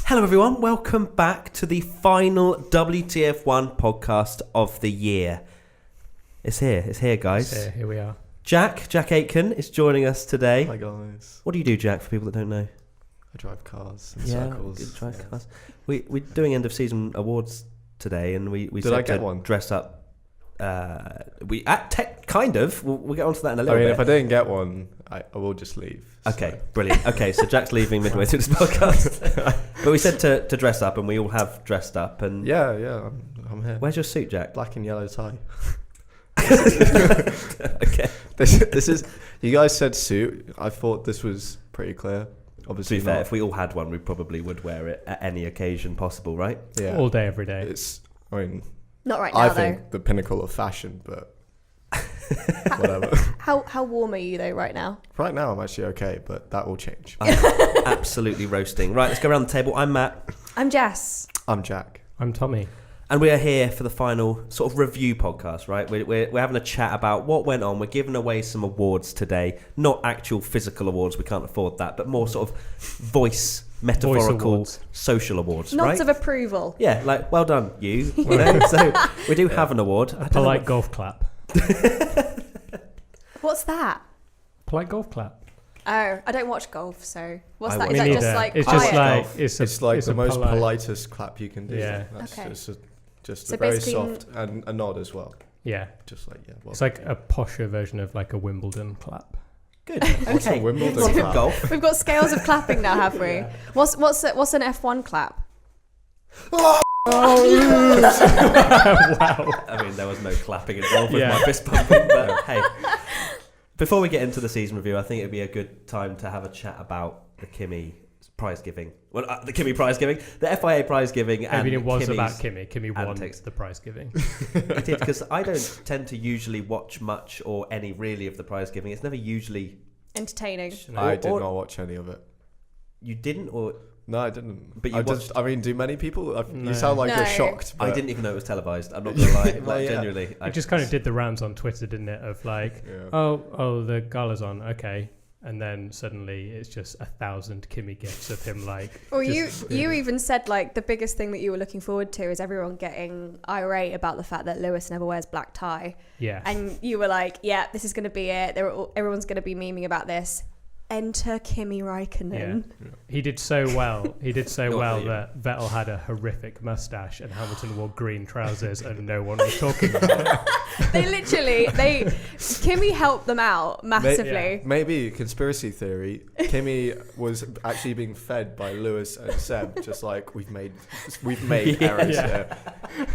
Hello everyone, welcome back to the final WTF1 podcast of the year. It's here guys. It's here we are. Jack Aitken is joining us today. Hi guys. What do you do, Jack, for people that don't know? I drive cars in circles. Good drive cars. We're doing end of season awards today, and we Did said I get to one? Dress up. Kind of. We'll get onto that in a I little mean, bit. if I didn't get one, I will just leave. Okay, brilliant. Okay, so Jack's leaving midway through this podcast. But we said to dress up, and we all have dressed up. And Yeah, I'm here. where's your suit, Jack? Black and yellow tie. Okay. This is. You guys said suit. I thought this was pretty clear. To Obviously, be fair, not. if we all had one, we probably would wear it at any occasion possible, right? Yeah. All day, every day. It's. I mean, Not right now, I though. think the pinnacle of fashion, but whatever. How warm are you, though, right now? Right now, I'm actually okay, but that will change. I'm absolutely roasting. Right, let's go around the table. I'm Matt. I'm Jess. I'm Jack. I'm Tommy. And we are here for the final sort of review podcast, right? We're having a chat about what went on. We're giving away some awards today. Not actual physical awards, we can't afford that, but more sort of voice, metaphorical, awards. social awards, Nods right? of approval. Yeah, like, well done, you. You know? So we do have an award. I don't know Polite what- golf clap. What's that? Polite golf clap. Oh, I don't watch golf, so what's I that? watch Is that Me just neither. like It's quiet? just like Golf. it's It's a the most polite. politest clap you can do. Yeah. That's Okay. just So a very basically- soft and a nod as well. Yeah, Just like well, it's like a posher version of like a Wimbledon clap. Good. What's a Okay. Wimbledon Lots of clap? golf. We've got scales of clapping now, have we? What's an F1 clap? Wow. I mean, there was no clapping involved with Yeah. my fist pumping, but hey. Before we get into the season review, I think it'd be a good time to have a chat about the Kimi prize giving. Well, the Kimi prize giving, the FIA prize giving, I and mean, it was Kimi's about Kimi. Kimi won antics. the prize giving. It did, because I don't tend to usually watch much or any really of the prize giving. It's never usually. Entertaining. I did or- not watch any of it. You didn't, or No, I didn't. But you watched- I mean, do many people? No. You sound like No. you're shocked. I but- didn't even know it was televised. I'm not gonna lie. Well, Like, yeah. genuinely, It just kind of did the rounds on Twitter, didn't it? Of like, Yeah. oh, the gala's on, okay, and then suddenly it's just 1,000 Kimi gifs of him like. Or just- you even said like the biggest thing that you were looking forward to is everyone getting irate about the fact that Lewis never wears black tie, Yeah. and you were like, yeah, this is going to be it. Everyone's going to be memeing about this. Enter Kimi Räikkönen. Yeah. He did so well. He did so Not well you. that Vettel had a horrific mustache and Hamilton wore green trousers and no one was talking about it. Kimi helped them out massively. Yeah. Maybe conspiracy theory. Kimi was actually being fed by Lewis and Seb, just like we've made errors here.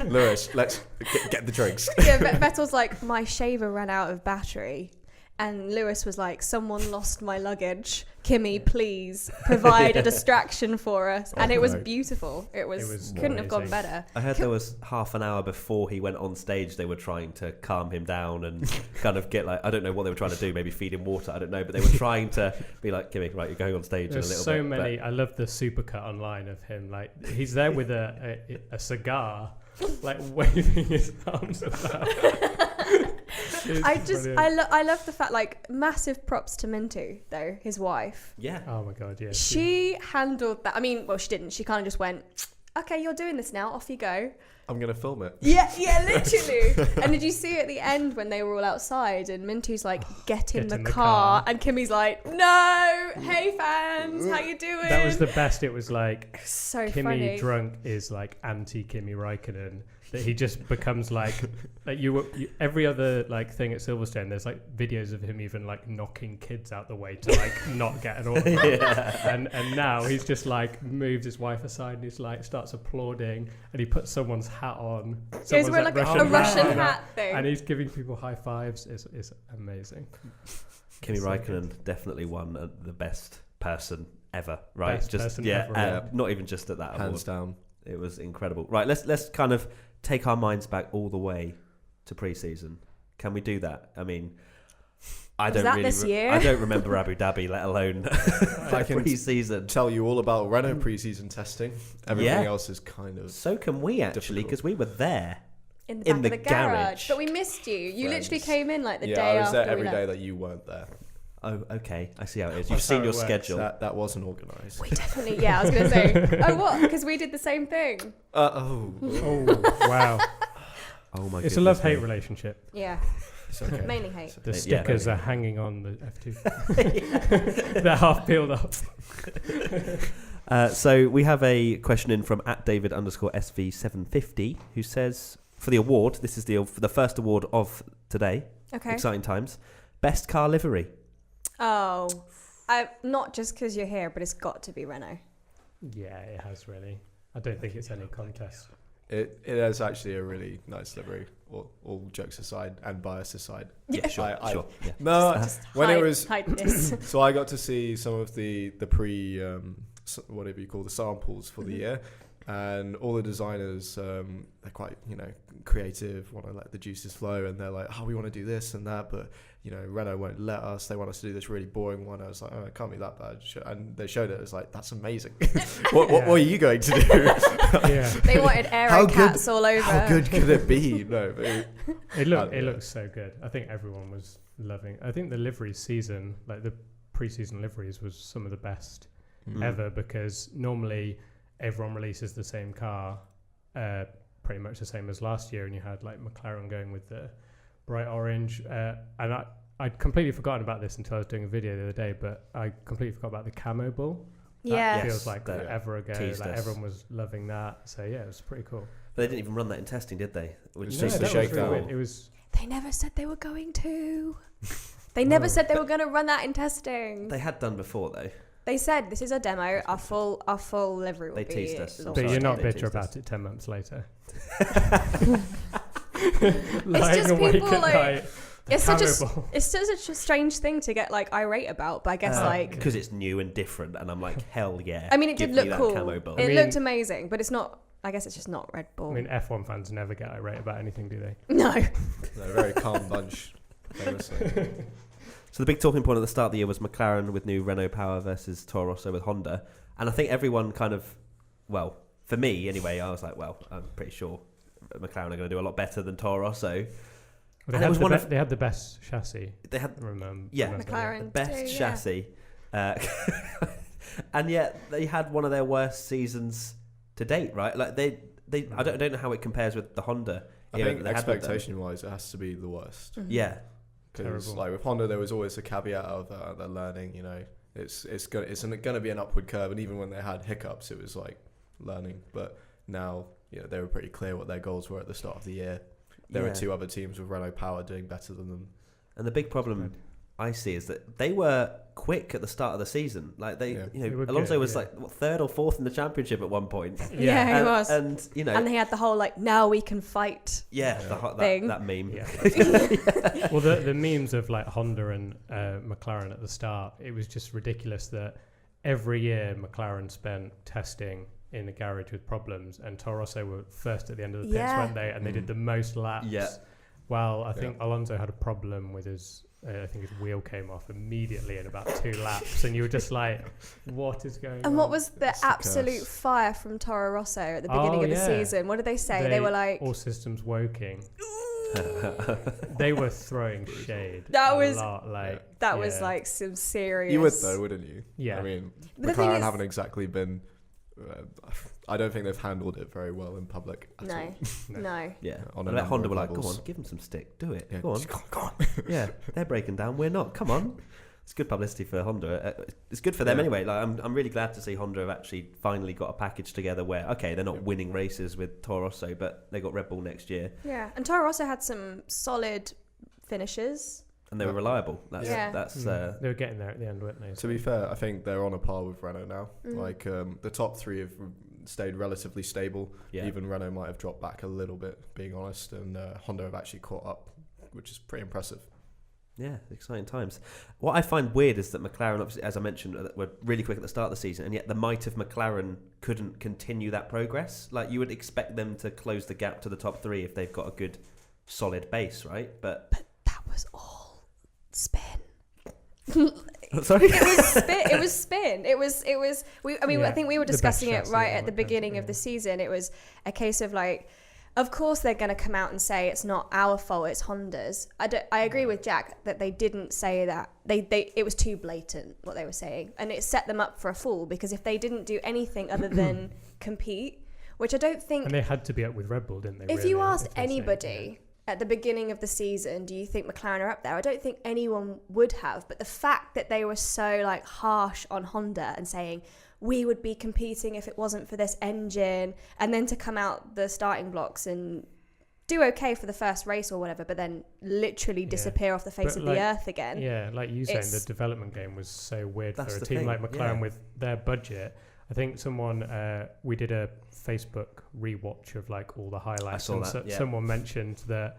Lewis, let's get the drinks. Yeah, Vettel's like, my shaver ran out of battery. And Lewis was like, someone lost my luggage. Kimi, please provide a distraction for us. And it was no. beautiful. It was couldn't have gone amazing. better. I heard there was half an hour before he went on stage, they were trying to calm him down and kind of get like, I don't know what they were trying to do, maybe feed him water, I don't know, but they were trying to be like, Kimmy, right, you're going on stage There's in a little so bit. many. I love the supercut online of him. Like he's there with a cigar, like waving his arms about. I love the fact, like, massive props to Mintu, though, his wife. Yeah. Oh my god, yeah. She handled that. I mean, well, she didn't. She kind of just went, okay, you're doing this now. Off you go. I'm gonna film it. Yeah, literally. And did you see at the end when they were all outside and Mintu's like, get in the car. And Kimmy's like, no, hey fans, how you doing? That was the best. It was like so Kimi funny. drunk is like anti-Kimi Räikkönen. That he just becomes like every other like thing at Silverstone. There's like videos of him even like knocking kids out the way to like not get an autograph. And now he's just like moves his wife aside and he's like starts applauding and he puts someone's hat on. He's wearing like a Russian hat thing. And he's giving people high fives. It's amazing. Kimi So Räikkönen definitely won the best person ever, right? Best just person yeah, ever, yeah. not even just at that award. Hands down. It was incredible. Right, let's kind of take our minds back all the way to pre-season. Can we do that? I mean, I don't really. this year? I don't remember Abu Dhabi, let alone I can pre-season. tell you all about Renault pre-season testing. Everything else is kind of. So can we actually, difficult. because we were there. in the in back the of the garage. garage. But we missed you. You literally Friends. came in like the Yeah, day I was after there we every left. day that you weren't there. Oh, okay. I see how it is. That's You've seen how it your works. schedule. That wasn't organised. We definitely, I was going to say, oh, what? Because we did the same thing. Oh, wow. Oh my! It's a love-hate relationship. Yeah, It's okay. mainly hate. The Yeah, stickers maybe. are hanging on the F2. They're half peeled off. So we have a question in from @David_SV750 who says, for the award, this is the first award of today. Okay. Exciting times. Best car livery. Oh, not just because you're here, but it's got to be Renault. Yeah, it has really. I don't think it's any contest. It is actually a really nice livery, all jokes aside and bias aside. Yeah, sure. Sure. Yeah. No, when it was hide this. so I got to see some of the pre whatever you call the samples for the year, and all the designers they're quite creative, want to let the juices flow, and they're like, oh, we want to do this and that, but Renault won't let us. They want us to do this really boring one. I was like, oh, it can't be that bad. And they showed it. It was like, that's amazing. what are you going to do? Yeah, They wanted aero cats all over. How good could it be? No, but it looks so good. I think everyone was loving. I think the livery season, like the pre-season liveries, was some of the best ever, because normally everyone releases the same car, pretty much the same as last year, and you had like McLaren going with the bright orange, and I'd completely forgotten about this until I was doing a video the other day, but I completely forgot about the camo ball. Yeah. That feels like forever ago. teased Like us. everyone was loving that. So yeah, it was pretty cool. But they didn't even run that in testing, did they? Which just that the was shakedown. weird. It was. They never said they were going to. They never said they were going to run that in testing. They had done before though. They said this is a demo. Our full livery will They be teased us. launched. But you're not They bitter teased us. about it 10 months later. It's just awake people at like. night, It's camo such ball. it's such a strange thing to get like irate about, but I guess Because it's new and different, and I'm like, hell yeah. I mean, it give did me look that cool. camo ball. It I mean- looked amazing, but it's not. I guess it's just not Red Bull. I mean, F1 fans never get irate about anything, do they? No. they're a very calm bunch, famously. So the big talking point at the start of the year was McLaren with new Renault power versus Toro Rosso with Honda. And I think everyone kind of, well, for me anyway, I was like, well, I'm pretty sure McLaren are going to do a lot better than Toro Rosso. Well, And it was one of- they had the best chassis. They had Yeah, McLaren the best too, yeah. chassis. And yet they had one of their worst seasons to date, right? Like I don't know how it compares with the Honda. I think expectation-wise, it has to be the worst. Mhm. Yeah. Because Terrible. like with Honda, there was always a caveat of they're learning. It's going to be an upward curve, and even when they had hiccups, it was like learning. But now, they were pretty clear what their goals were at the start of the year. There Yeah. are two other teams with Renault power doing better than them. And the big problem I see is that they were quick at the start of the season. Like They were Alonso good, was yeah. like third or fourth in the championship at one point. Yeah, he and, was. And And they had the whole like now we can fight. Thing. that meme. Yeah. Well, the memes of like Honda and McLaren at the start, it was just ridiculous that every year McLaren spent testing in the garage with problems, and Toro Rosso were first at the end of the pits, Yeah. weren't they? And they did the most laps. Yeah. Well, I think Alonso had a problem with his. I think his wheel came off immediately in about 2 laps, and you were just like, "What is going on?" And what was the It's a absolute curse. fire from Toro Rosso at the beginning of the season? What did they say? They were like, all systems woking. They were throwing shade. That a was- lot, like that was like some serious. You would though, wouldn't you? Yeah. I mean, But the thing McLaren is- haven't exactly been. I don't think they've handled it very well in public. At No, all. no. Yeah. On a And number Honda of were like, go levels. on, give them some stick. Do it. Yeah, Go on. just go on. Yeah. They're breaking down. We're not. Come on. It's good publicity for Honda. It's good for them Yeah. anyway. Like I'm really glad to see Honda have actually finally got a package together where, okay, they're not winning races with Toro Rosso, but they got Red Bull next year. Yeah, and Toro Rosso had some solid finishes. And they were reliable. That's they were getting there at the end, weren't they? To be fair, I think they're on a par with Renault now. Mhm. Like the top three have stayed relatively stable. Yeah. Even Renault might have dropped back a little bit, being honest, and Honda have actually caught up, which is pretty impressive. Yeah, exciting times. What I find weird is that McLaren, obviously, as I mentioned, were really quick at the start of the season, and yet the might of McLaren couldn't continue that progress. Like, you would expect them to close the gap to the top three if they've got a good, solid base, right? But That was all spin. sorry, It was spin. It was. I Yeah, think we were the best discussing it chassis right and at the what kind of beginning thing, of the season. It was a case of like, of course they're going to come out and say it's not our fault, it's Honda's. I agree with Jack that they didn't say that. It was too blatant what they were saying, and it set them up for a fall, because if they didn't do anything other than compete, which I don't think... And they had to be up with Red Bull, didn't they? If you asked anybody at the beginning of the season, do you think McLaren are up there? I don't think anyone would have, but the fact that they were so like harsh on Honda and saying, we would be competing if it wasn't for this engine, and then to come out the starting blocks and do okay for the first race or whatever, but then literally disappear off the face of the earth again. Yeah, like you saying, the development game was so weird for a team thing, like McLaren with their budget. I think we did a Facebook rewatch of like all the highlights. I saw that, someone mentioned that,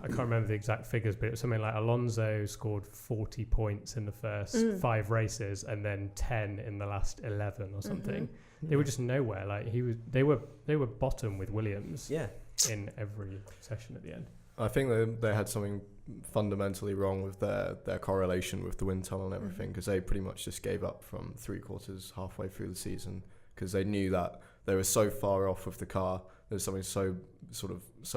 I can't remember the exact figures, but it was something like Alonso scored 40 points in the first 5 races and then 10 in the last 11 or something. They were just nowhere. Like they were bottom with Williams. Yeah. In every session at the end. I think they had something fundamentally wrong with their correlation with the wind tunnel and everything, because they pretty much just gave up from 3/4 halfway through the season, because they knew that they were so far off with the car. There's something so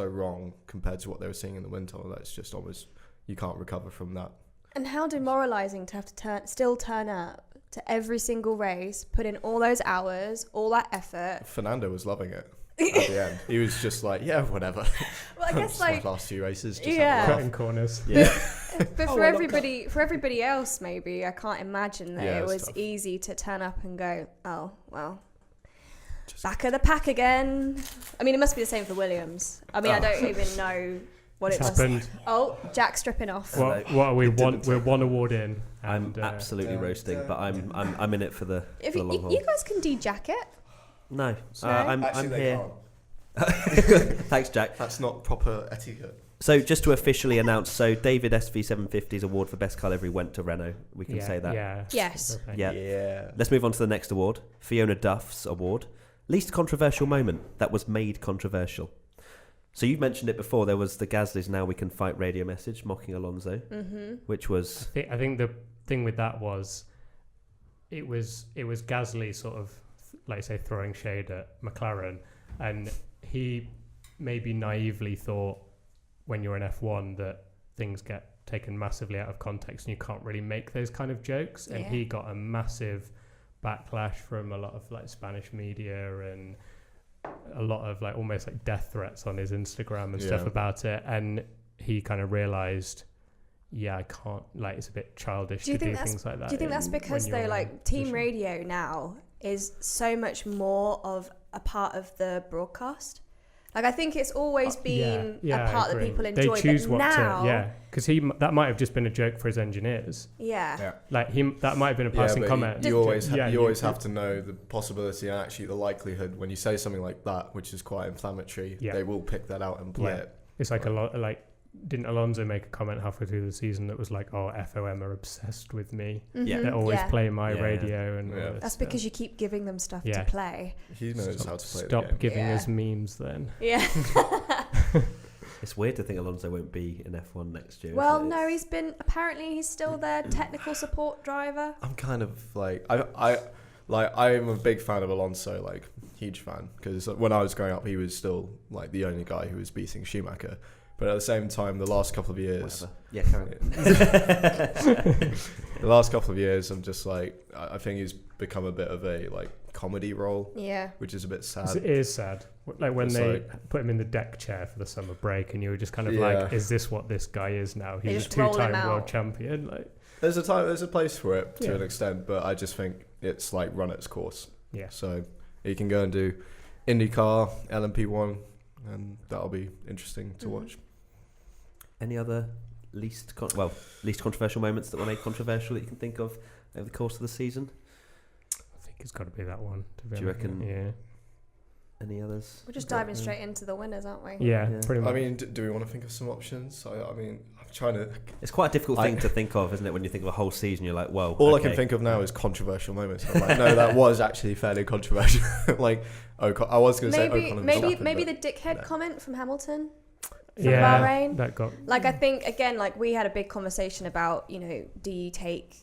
wrong compared to what they were seeing in the wind tunnel that it's just almost, you can't recover from that. And how demoralising to have to still turn up to every single race, put in all those hours, all that effort. Fernando was loving it at the end. He was just like, yeah, whatever. Well, I guess like my last few races, just cutting corners. Yeah. But for everybody else, maybe I can't imagine that it was tough. Easy to turn up and go, oh well, back of the pack again. I mean, it must be the same for Williams. I mean, I don't even know what it was. Oh, Jack stripping off. What are we? We're one award in. I'm absolutely roasting, but I'm in it for the long haul. You guys can de-jack it. No, So I'm here. Thanks, Jack. That's not proper etiquette. So just to officially announce, so David SV750's award for best car livery went to Renault. We can say that. Yeah. Yes. Okay. Yeah. Let's move on to the next award, FionnDuff's award. Least controversial moment that was made controversial. So you mentioned it before. There was the Gasly's "Now We Can Fight" radio message mocking Alonso, which was. I think the thing with that was, it was Gasly sort of, like say, throwing shade at McLaren, and he maybe naively thought when you're in F1 that things get taken massively out of context and you can't really make those kind of jokes. And he got a massive backlash from a lot of like Spanish media and a lot of like almost like death threats on his Instagram and stuff about it. And he kind of realized, I can't, like, it's a bit childish to do things like that. Do you think that's because though, like, team radio now is so much more of a part of the broadcast? Like, I think it's always been a part that people enjoy. They choose but now, because that might have just been a joke for his engineers. Like that might have been a passing comment. You always have to know the possibility and actually the likelihood when you say something like that, which is quite inflammatory. They will pick that out and play it. It's like a lot. Like, didn't Alonso make a comment halfway through the season that was like, "Oh, FOM are obsessed with me. They always play my radio and all this that's stuff." Because you keep giving them stuff to play. He knows how to play the Stop game. giving us memes then. Yeah. It's weird to think Alonso won't be in F1 next year. Well, no, he's still their technical support driver. I'm kind of like I am a big fan of Alonso, like huge fan, because when I was growing up, he was still like the only guy who was beating Schumacher. But at the same time, the last couple of years, the last couple of years, I'm just like, I think he's become a bit of a like comedy role, which is a bit sad. It is sad. Like when they put him in the deck chair for the summer break, and you were just kind of like, is this what this guy is now? He's a 2-time world champion. Like, there's a place for it to an extent, but I just think it's like run its course. Yeah. So he can go and do IndyCar, LMP1, and that'll be interesting to watch. Any other least controversial moments that were made controversial that you can think of over the course of the season? I think it's got to be that one. Do you reckon? Yeah. Any others? We're just diving straight into the winners, aren't we? Yeah, pretty much. I mean, do we want to think of some options? I mean, I'm trying to... It's quite a difficult thing to think of, isn't it? When you think of a whole season, you're like, well, all I can think of now is controversial moments. I'm like, no, that was actually fairly controversial. Like, I was going to say Ocon and Verstappen, maybe the dickhead comment from Hamilton. From Bahrain. That got... Like, I think, again, like, we had a big conversation about, do you take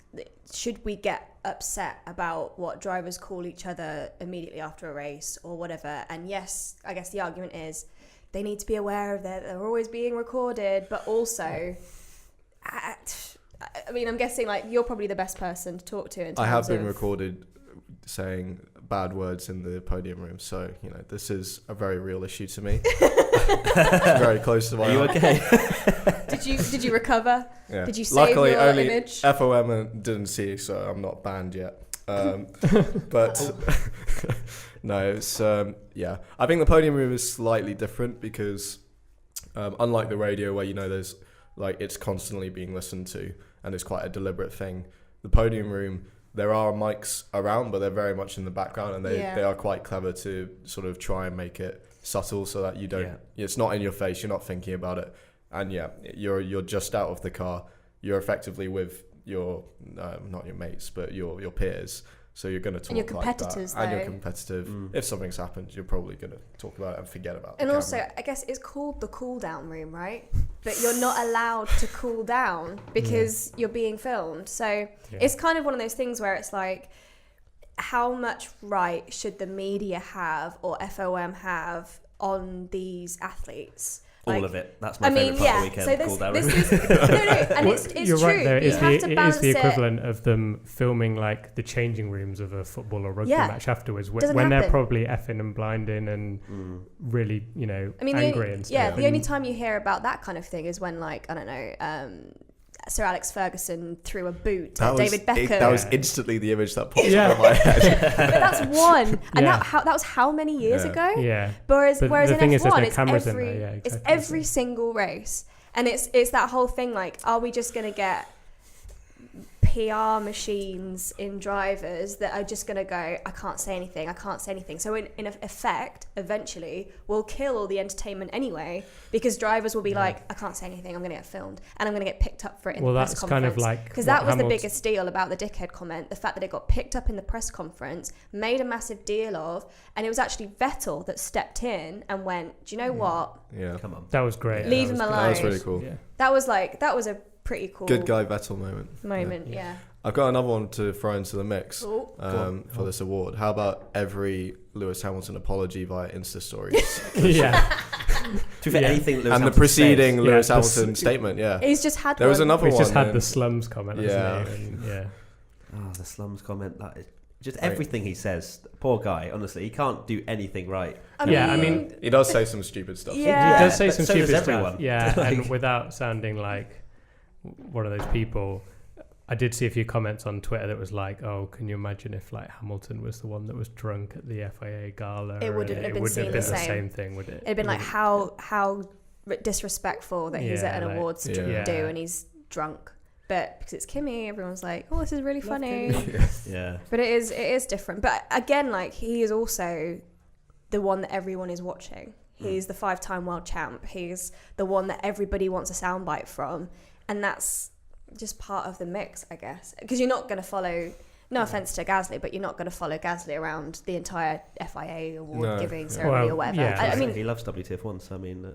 should we get upset about what drivers call each other immediately after a race or whatever? And yes, I guess the argument is they need to be aware of that they're always being recorded, but also, I mean, I'm guessing like you're probably the best person to talk to in terms I have been of recorded saying bad words in the podium room, so this is a very real issue to me. It's very close to my Are you heart. okay? Did you recover? Yeah. Did you save Luckily, your only image? FOM didn't see, so I'm not banned yet. But no, it's yeah. I think the podium room is slightly different because unlike the radio where there's like it's constantly being listened to and it's quite a deliberate thing. The podium room, there are mics around, but they're very much in the background, and they are quite clever to sort of try and make it subtle so that you don't. It's not in your face. You're not thinking about it, and you're just out of the car. You're effectively with your not your mates, but your peers. So you're going to talk and your like competitors, that, and you're though. competitive. If something's happened, you're probably going to talk about it and forget about it. And also, I guess it's called the cool down room, right? But you're not allowed to cool down because you're being filmed. So it's kind of one of those things where it's like, how much right should the media have or FOM have on these athletes? All of it. That's my favourite part of the weekend. So cool down this room. is and it's You're true. right there. You have to It balance is the equivalent of them filming like the changing rooms of a football or rugby match afterwards, when they're probably effing and blinding and really, angry and stuff. The only time you hear about that kind of thing is when, like, I don't know, Sir Alex Ferguson threw a boot at David Beckham. That was instantly the image that popped up in my head. But that's one, and that was how many years ago? Yeah. Whereas the in thing F1, is, there's no it's every single race, and it's that whole thing. Like, are we just going to get PR machines in drivers that are just going to go, I can't say anything. So in effect, eventually, we'll kill all the entertainment anyway, because drivers will be like, I can't say anything, I'm going to get filmed, and I'm going to get picked up for it in the press conference. Kind of like... Because that was the biggest deal about the dickhead comment, the fact that it got picked up in the press conference, made a massive deal of, and it was actually Vettel that stepped in and went, do you know what? Yeah. Come on. That was great. Leave him alone. That was really cool. Yeah. That was a pretty cool Good guy Vettel moment. Yeah. I've got another one to throw into the mix for this award. How about every Lewis Hamilton apology via Insta stories? Anything Lewis and the preceding Lewis Hamilton statement. He's just had there was another He's one. just had the slums comment. Yeah. Oh, the slums comment. That is just everything he says. Poor guy. Honestly, he can't do anything right. I mean, he does say some stupid stuff. Yeah. He does say but some so does stupid everyone. stuff. Yeah, and without sounding like one of those people. I did see a few comments on Twitter that was like, "Oh, can you imagine if like Hamilton was the one that was drunk at the FIA gala? It wouldn't have been seen the the same thing, would it? It'd been like how disrespectful that he's at an awards do and he's drunk. But because it's Kimi, everyone's like, "Oh, this is really funny." Yeah. But it is different. But again, like, he is also the one that everyone is watching. He's the 5-time world champ. He's the one that everybody wants a soundbite from, and that's just part of the mix, I guess, because you're not going to follow, no offense to Gasly, but you're not going to follow Gasly around the entire FIA award giving ceremony or whatever. Yeah. I mean, he loves WTF1, so I mean,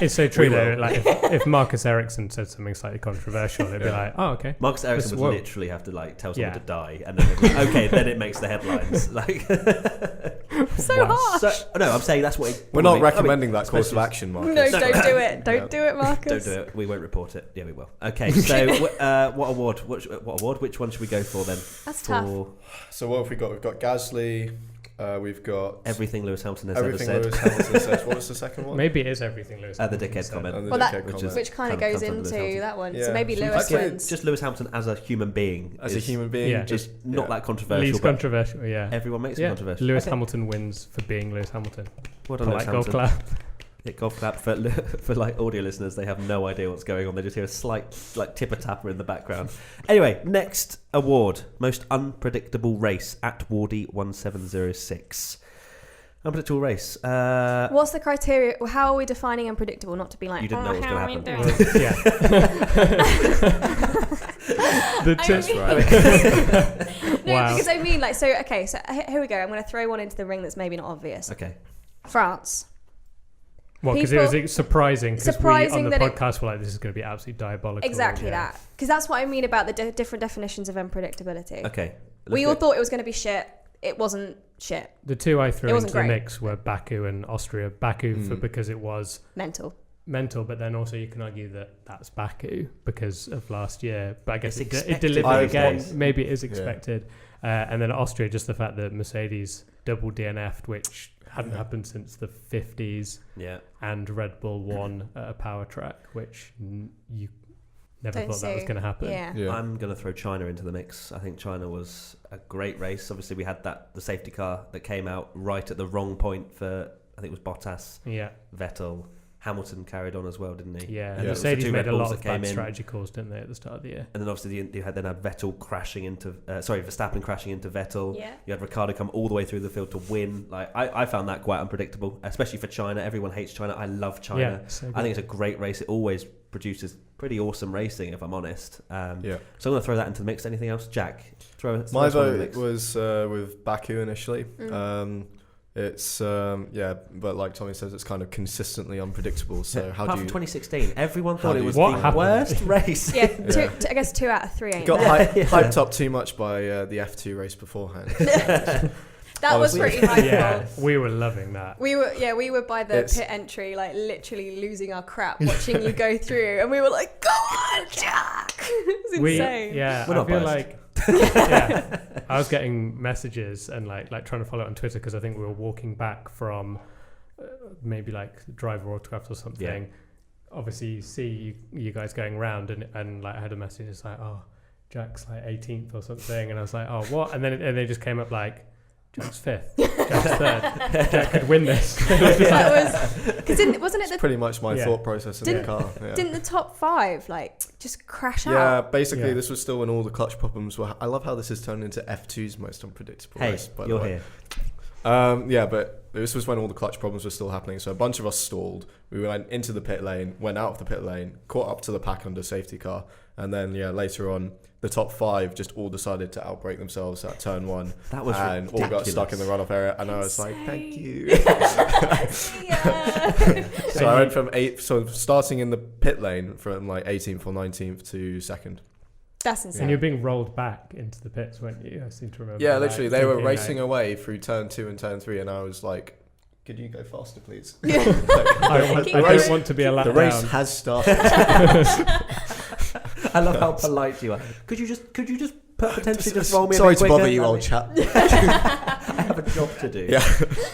it's so true though. Like if Marcus Ericsson said something slightly controversial, it'd be like, oh, okay. Marcus Ericsson would literally have to like tell someone to die, and then then it makes the headlines. Like so harsh. So, no, I'm saying that's what we're not recommending that course of action, Marcus. No, don't do it. Don't do it, Marcus. Don't do it. We won't report it. Yeah, we will. Okay, so what award? What award? Which one should we go for then? That's tough. So what have we got? We've got Gasly. We've got everything Lewis Hamilton has ever said. Everything Lewis Hamilton says. What was the second one? Maybe it is everything Lewis. The Hamilton dickhead said. comment. Well, which kind of goes into that one. So maybe Lewis wins. Just Lewis Hamilton as a human being. As a human being, just not that controversial. Least controversial. Yeah. Everyone makes it controversial. Lewis Hamilton wins for being Lewis Hamilton. What a like golf clap. Yeah, golf clap for like audio listeners. They have no idea what's going on. They just hear a slight like tipper tapper in the background. Anyway, next award: most unpredictable race at Wardy 1706. Unpredictable race. What's the criteria? How are we defining unpredictable? Not to be like, you didn't know what was going to happen. No, because I mean, like, so okay, so here we go. I'm going to throw one into the ring that's maybe not obvious. Okay. France. Well, because it was surprising. Because we on the podcast were like, this is going to be absolutely diabolical. Exactly that. Because that's what I mean about the different definitions of unpredictability. Okay. We all thought it was going to be shit. It wasn't shit. The two I threw into the mix were Baku and Austria. Baku because it was mental, but then also you can argue that that's Baku because of last year. But I guess it delivered again. Maybe it is expected. And then Austria, just the fact that Mercedes double DNF'd, which hadn't happened since the 50s. Yeah. And Red Bull won at a power track, which you never thought that was going to happen. Yeah. I'm going to throw China into the mix. I think China was a great race. Obviously, we had the safety car that came out right at the wrong point for, I think it was Bottas, Vettel. Hamilton carried on as well, didn't he? Yeah, and Mercedes made a lot of bad strategy calls, didn't they, at the start of the year? And then obviously you had Vettel crashing into, Verstappen crashing into Vettel. Yeah. You had Ricciardo come all the way through the field to win. Like I found that quite unpredictable, especially for China. Everyone hates China. I love China. Yeah, so I think it's a great race. It always produces pretty awesome racing, if I'm honest. So I'm going to throw that into the mix. Anything else, Jack? My vote was with Baku initially. It's but like Tommy says, it's kind of consistently unpredictable. So how apart do you? From 2016, everyone thought it was the worst race. Yeah, I guess 2 out of 3 ain't got hyped up too much by the F2 race beforehand. That was pretty hypeful. Yeah, we were loving that. We were by the pit entry, like literally losing our crap watching you go through, and we were like, "Go on, Jack!" It's insane. I feel like. I was getting messages and like trying to follow it on Twitter because I think we were walking back from maybe like Driver Autographs or something. Yeah. Obviously, you see you guys going around and like I had a message. It's like, oh, Jack's like 18th or something, and I was like, oh, what? And then they just came up like, Jack's 5th, Jack's 3rd, Jack could win this. That was because wasn't it pretty much my thought process in the car. Yeah. Didn't the top 5 like just crash out? Yeah, basically this was still when all the clutch problems were. I love how this has turned into F2's most unpredictable race. By the way. Here. But this was when all the clutch problems were still happening. So a bunch of us stalled. We went into the pit lane, went out of the pit lane, caught up to the pack under safety car, and then later on. The top 5 just all decided to outbrake themselves at turn 1. That was and ridiculous. All got stuck in the runoff area, and I was like, "Thank you." So I went from starting in the pit lane from like 18th or 19th to 2nd. That's insane. And you're being rolled back into the pits, weren't you? I seem to remember. Yeah, literally, they were racing away through turn 2 and turn 3, and I was like, "Could you go faster, please?" I don't want to be a lap down. The race has started. I love how polite you are. Could you just potentially just roll me? Sorry a bit to quicker? bother you, old chap. I have a job to do. Yeah.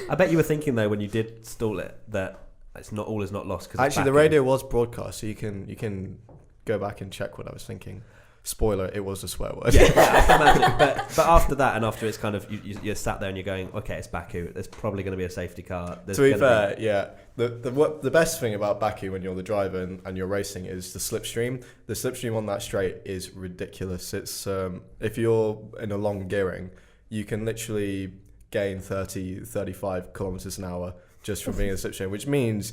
I bet you were thinking though when you did stall it that it's not all is not lost. Actually, the radio was broadcast, so you can go back and check what I was thinking. Spoiler: it was a swear word. Yeah, I can imagine. But after that, and after it's kind of you're sat there and you're going, okay, it's Baku. There's probably going to be a safety car. To be fair, the best thing about Baku when you're the driver and you're racing is the slipstream. The slipstream on that straight is ridiculous. It's if you're in a long gearing, you can literally gain 35 kilometers an hour just from being in a slipstream, which means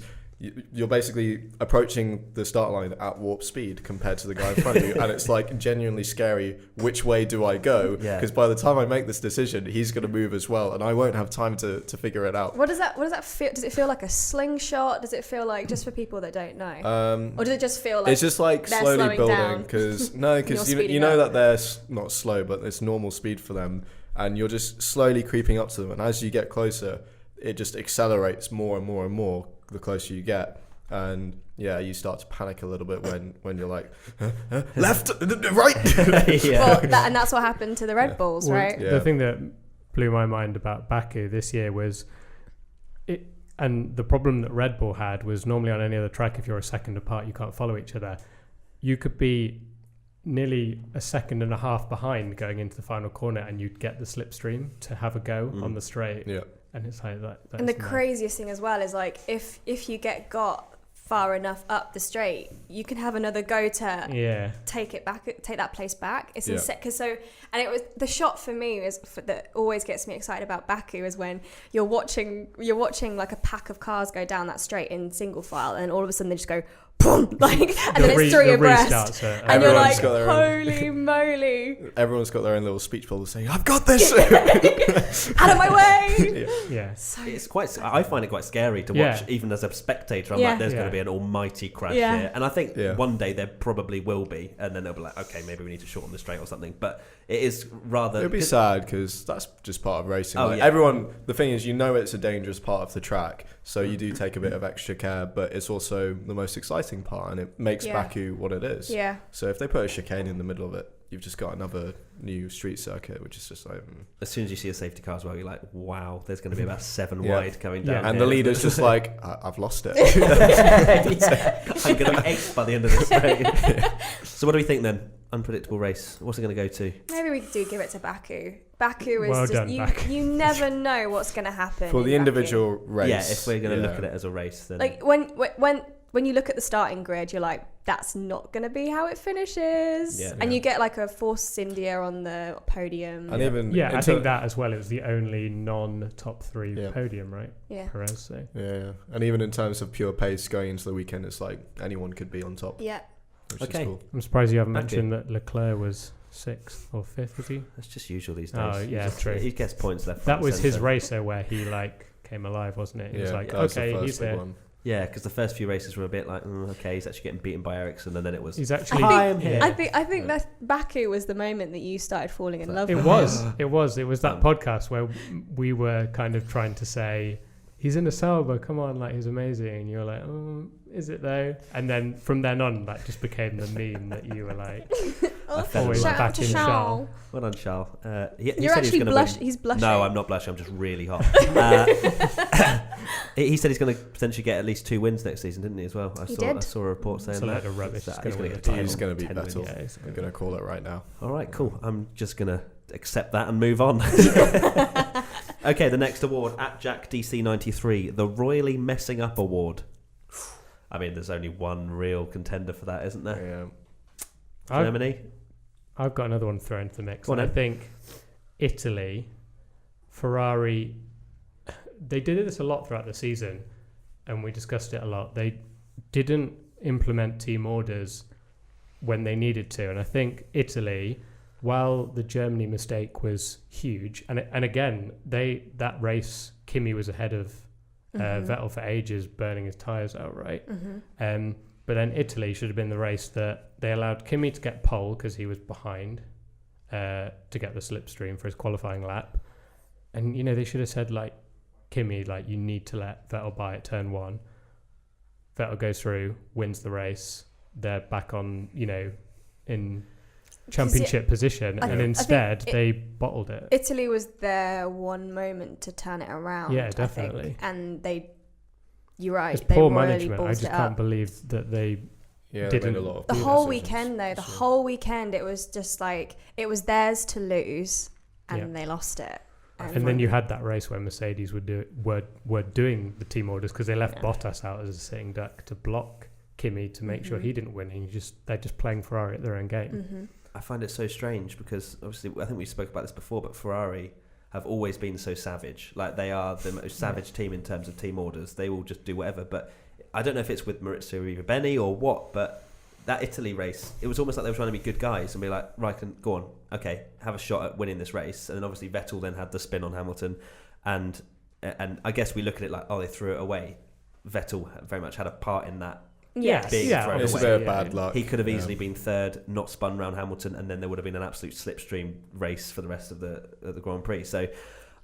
you're basically approaching the start line at warp speed compared to the guy in front of you, and it's like genuinely scary. Which way do I go? Because by the time I make this decision, he's going to move as well, and I won't have time to figure it out. What does that feel? Does it feel like a slingshot? Does it feel like, just for people that don't know, or does it just feel like it's just like slowly building? Because you know that they're not slow, but it's normal speed for them, and you're just slowly creeping up to them, and as you get closer, it just accelerates more and more and more the closer you get, and you start to panic a little bit when you're like left, right. Well, and that's what happened to the Red Bulls, right? The thing that blew my mind about Baku this year was and the problem that Red Bull had was normally on any other track, if you're a second apart, you can't follow each other. You could be nearly a second and a half behind going into the final corner, and you'd get the slipstream to have a go on the straight. Yeah. And it's like that. And the craziest thing as well is like if you get got far enough up the straight, you can have another go to take that place back. It's insane. And it was the shot for me that always gets me excited about Baku is when you're watching like a pack of cars go down that straight in single file, and all of a sudden they just go boom, like, and then it's three abreast, and you're like, holy moly! Everyone's got their own little speech bubble saying, "I've got this." Out of my way! Yeah. So It's quite. I find it quite scary to watch, even as a spectator. I'm like, there's going to be an almighty crash here, and I think one day there probably will be, and then they'll be like, okay, maybe we need to shorten the straight or something. But it is rather. It'd be sad because that's just part of racing. Oh, Everyone. The thing is, it's a dangerous part of the track, so you do take a bit of extra care, but it's also the most exciting part, and it makes Baku what it is. Yeah. So if they put a chicane in the middle of it, you've just got another new street circuit, which is just like. As soon as you see a safety car as well, you're like, wow, there's going to be about 7 wide coming down. And the leader's just like, I've lost it. I'm going to be 8th by the end of this race. So what do we think then? Unpredictable race. What's it going to go to? Maybe we do give it to Baku. Baku is well just done, Baku. You never know what's going to happen for the in individual Baku. race. Yeah, if we're going to look at it as a race, then like when you look at the starting grid, you're like, that's not going to be how it finishes. And you get like a Force India on the podium. And even I think that as well. It was the only non-top 3 podium, right? Yeah. Perez. So. Yeah, and even in terms of pure pace going into the weekend, it's like anyone could be on top. Yeah. Which is cool. I'm surprised you haven't mentioned that Leclerc was 6th or 5th, was he? that's just usual these days. Oh, yeah, true. He gets points left. That was his centre. race though, where he came alive, wasn't it? He was like, okay, he's there. One. Yeah, because the first few races were a bit like, okay, he's actually getting beaten by Ericsson, and then it was. He's actually. I'm here. I think that Baku was the moment that you started falling in love with It him. was that podcast where we were kind of trying to say, he's in a Sauber, come on, like he's amazing, and you're like, oh, is it though? And then from then on, that just became the meme that you were like, always shout out back to in Charles. Charles. Well done, Charles. He You're said actually blushing. He's blushing. No, I'm not blushing. I'm just really hot. He said he's going to potentially get at least 2 wins next season, didn't he? As well. I saw a report saying It's a that. load of rubbish. So He's going to be Vettel. Yeah, I'm going to call it right now. All right, cool. I'm just going to accept that and move on. Okay, the next award at Jack DC93, the Royally Messing Up Award. I mean, there's only one real contender for that, isn't there? Yeah. Germany. I've got another one thrown into the mix. I think Italy, Ferrari, they did this a lot throughout the season, and we discussed it a lot. They didn't implement team orders when they needed to, and I think Italy, while the Germany mistake was huge, and again, that race, Kimi was ahead of Vettel for ages, burning his tyres out, right? But then Italy should have been the race that they allowed Kimi to get pole because he was behind to get the slipstream for his qualifying lap. And, they should have said, like, Kimi, like, you need to let Vettel by at turn 1. Vettel goes through, wins the race. They're back on, in championship position. And instead, they bottled it. Italy was their one moment to turn it around. Yeah, definitely. And you're right. It's they poor really management. I just can't believe that they didn't. A lot of the whole weekend, though, the whole weekend, it was just like, it was theirs to lose, and they lost it. And then you had that race where Mercedes were doing the team orders because they left Bottas out as a sitting duck to block Kimi to make sure he didn't win, and they're just playing Ferrari at their own game. I find it so strange because obviously I think we spoke about this before, but Ferrari have always been so savage. Like, they are the most savage team in terms of team orders. They will just do whatever. But I don't know if it's with Maurizio Rivabene or what, but that Italy race, it was almost like they were trying to be good guys and be like, right, go on, okay, have a shot at winning this race. And then obviously Vettel then had the spin on Hamilton, and I guess we look at it like, oh, they threw it away. Vettel very much had a part in that. Yes. Big throw It's a away. bit of bad luck. He could have easily been third, not spun round Hamilton, and then there would have been an absolute slipstream race for the rest of the Grand Prix. So,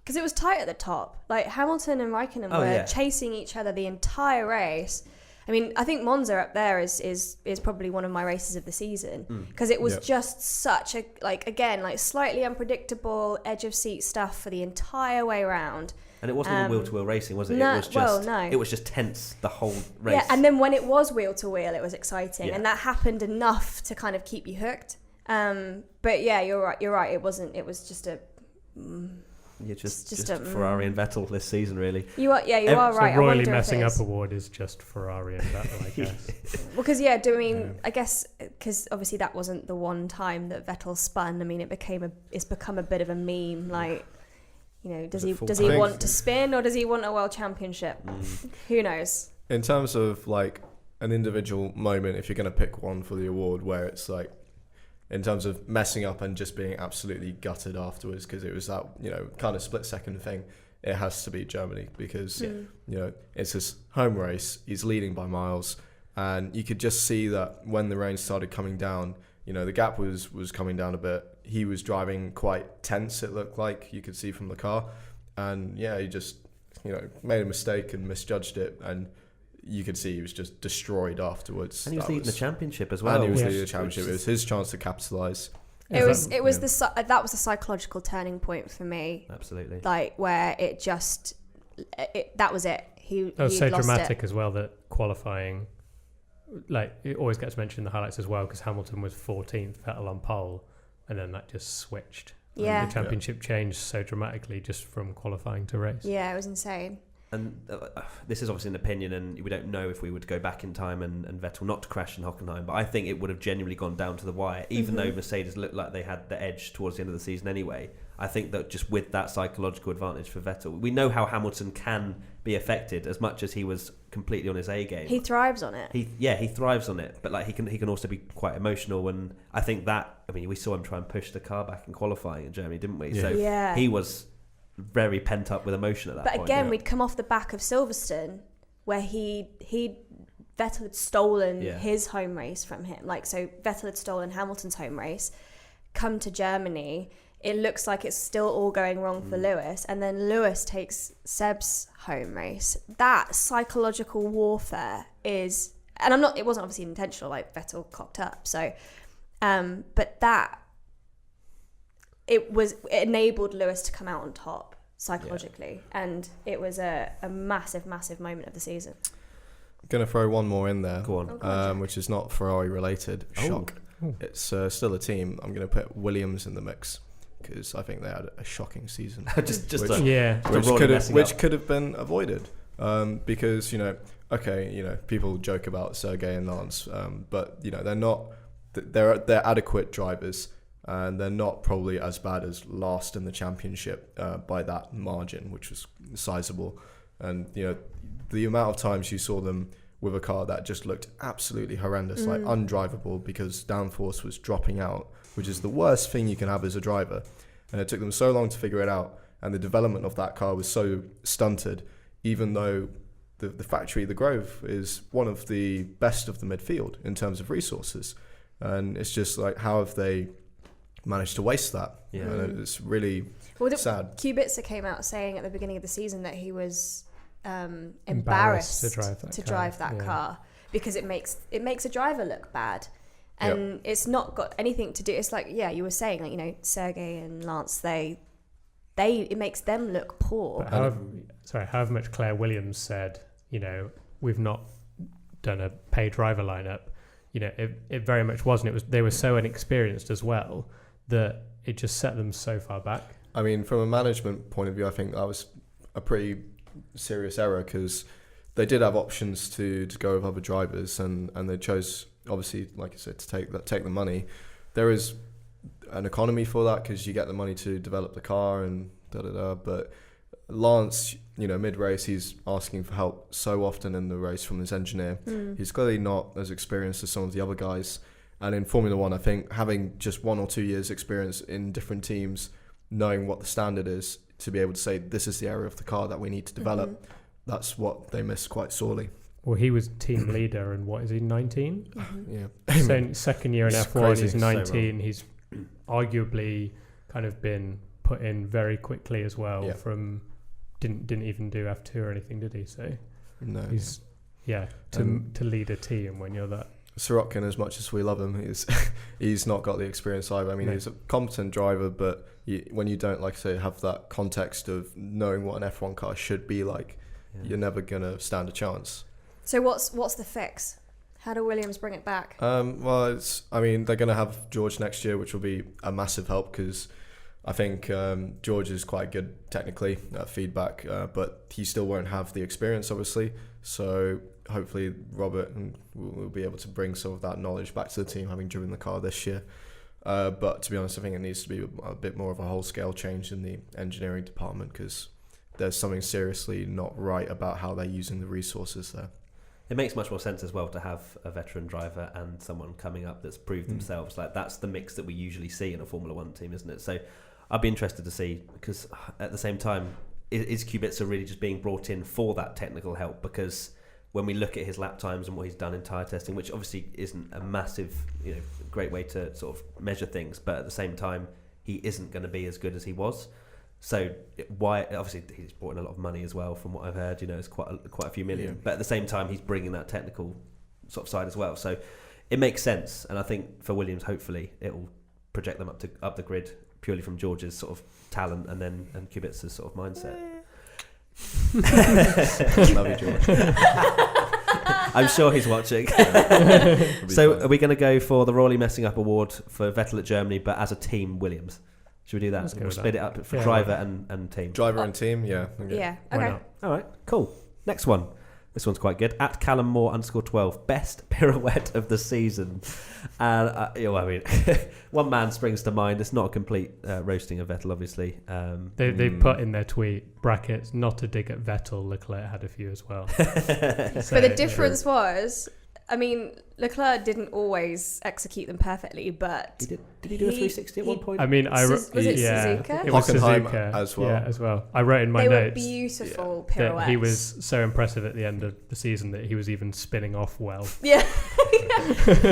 because it was tight at the top, like Hamilton and Raikkonen were chasing each other the entire race. I mean, I think Monza up there is probably one of my races of the season because it was just such a slightly unpredictable edge of seat stuff for the entire way around. And it wasn't even wheel-to-wheel racing, was it? No, it was just, no. It was just tense the whole race. Yeah, and then when it was wheel-to-wheel, it was exciting, and that happened enough to kind of keep you hooked. But yeah, you're right. It wasn't. It was just a. You're just Ferrari and Vettel this season, really. You are right. The Royally Messing Up Award is just Ferrari and Vettel, I guess. Because I guess because obviously that wasn't the one time that Vettel spun. I mean, it's become a bit of a meme, like. Does he want to spin or does he want a world championship? Who knows? In terms of like an individual moment, if you're going to pick one for the award, where it's like, in terms of messing up and just being absolutely gutted afterwards, because it was that, you know, kind of split-second thing, it has to be Germany, because, you know, it's his home race, he's leading by miles, and you could just see that when the rain started coming down, you know, the gap was coming down a bit. He was driving quite tense, it looked like, you could see from the car, and yeah, he just, you know, made a mistake and misjudged it, and you could see he was just destroyed afterwards. And he was leading the championship as well. And he was leading the championship. It was his chance to capitalise. That was the psychological turning point for me. Absolutely. Like, where it just, that was it. That was so dramatic as well, that qualifying, like, it always gets mentioned in the highlights as well, because Hamilton was 14th, Vettel on pole, and then that just switched. Yeah. The championship changed so dramatically just from qualifying to race. Yeah, it was insane. And this is obviously an opinion, and we don't know if we would go back in time and Vettel not to crash in Hockenheim, but I think it would have genuinely gone down to the wire, even though Mercedes looked like they had the edge towards the end of the season anyway. I think that just with that psychological advantage for Vettel, we know how Hamilton can be affected as much as he was completely on his A game. He thrives on it. He thrives on it, but like he can also be quite emotional, and I think that, I mean, we saw him try and push the car back in qualifying in Germany, didn't we? Yeah. So he was very pent up with emotion at that point. But again, we'd come off the back of Silverstone, where Vettel had stolen his home race from him. Like, so Vettel had stolen Hamilton's home race. Come to Germany, it looks like it's still all going wrong for Lewis, and then Lewis takes Seb's home race. That psychological warfare is, and it wasn't obviously intentional, like Vettel cocked up. So, but that. It enabled Lewis to come out on top psychologically, and it was a massive, massive moment of the season. I'm going to throw one more in there, Go on. which is not Ferrari related. Shock. It's still a team. I'm going to put Williams in the mix, because I think they had a shocking season. which could have been avoided, because, you know, okay, you know, people joke about Sergey and Lance, but, you know, they're adequate drivers. And they're not probably as bad as last in the championship by that margin, which was sizable. And, you know, the amount of times you saw them with a car that just looked absolutely horrendous, like undrivable, because downforce was dropping out, which is the worst thing you can have as a driver. And it took them so long to figure it out. And the development of that car was so stunted, even though the factory, the Grove, is one of the best of the midfield in terms of resources. And it's just like, how have they managed to waste that? It's really sad. Kubica came out saying at the beginning of the season that he was embarrassed to drive that car, because it makes a driver look bad, and it's not got anything to do. It's like, you were saying, like, you know, Sergey and Lance, it makes them look poor. However much Claire Williams said, you know, we've not done a paid driver lineup, you know, it very much wasn't. They were so inexperienced as well that it just set them so far back. I mean, from a management point of view, I think that was a pretty serious error, because they did have options to go with other drivers, and they chose, obviously, like I said, to take the money. There is an economy for that, because you get the money to develop the car and but Lance, you know, mid-race, he's asking for help so often in the race from his engineer. He's clearly not as experienced as some of the other guys. And in Formula One, I think having just 1 or 2 years experience in different teams, knowing what the standard is, to be able to say, this is the area of the car that we need to develop, that's what they miss quite sorely. Well, he was team leader, and what is he, 19? Yeah. So second year in F1, he's 19. He's arguably kind of been put in very quickly as well. From didn't even do F2 or anything, did he? So no, he's to lead a team when you're that. Sirotkin, as much as we love him, he's not got the experience either. I mean, he's a competent driver, but when you don't, like I say, have that context of knowing what an F1 car should be like, you're never gonna stand a chance. So what's the fix? How do Williams bring it back? Well, they're going to have George next year, which will be a massive help, because I think George is quite good technically at feedback, but he still won't have the experience, obviously. So hopefully Robert will be able to bring some of that knowledge back to the team, having driven the car this year. But to be honest, I think it needs to be a bit more of a whole-scale change in the engineering department, because there's something seriously not right about how they're using the resources there. it makes much more sense as well to have a veteran driver and someone coming up that's proved themselves. Like that's the mix that we usually see in a Formula One team, isn't it? So I'd be interested to see, because at the same time, is Kubica really just being brought in for that technical help? Because when we look at his lap times and what he's done in tyre testing, which obviously isn't a massive, great way to sort of measure things, but at the same time, he isn't going to be as good as he was. So why? Obviously, he's brought in a lot of money as well, from what I've heard. It's quite a few million. Yeah. But at the same time, he's bringing that technical sort of side as well. So it makes sense, and I think for Williams, hopefully, it will project them up the grid purely from George's sort of talent and Kubica's sort of mindset. Love you, George. I'm sure he's watching. So are we going to go for the Rawley Messing Up Award for Vettel at Germany, but as a team, Williams? Should we do that? Let's go We'll with split that. it up for Yeah, driver and team. Driver and team, yeah. Okay. Yeah. Why Okay. not? All right, cool. Next one. This one's quite good. At Callum Moore _12, best pirouette of the season. And one man springs to mind. It's not a complete roasting of Vettel, obviously. They put in their tweet brackets not to dig at Vettel. Leclerc had a few as well. But the difference was, Leclerc didn't always execute them perfectly, but Did he do a 360 at one point? I mean, Was it Suzuka? It was Hockenheim Suzuka as well. Yeah, as well. I wrote in my they were notes beautiful that pirouettes. he was so impressive at the end of the season that he was even spinning off well. Yeah.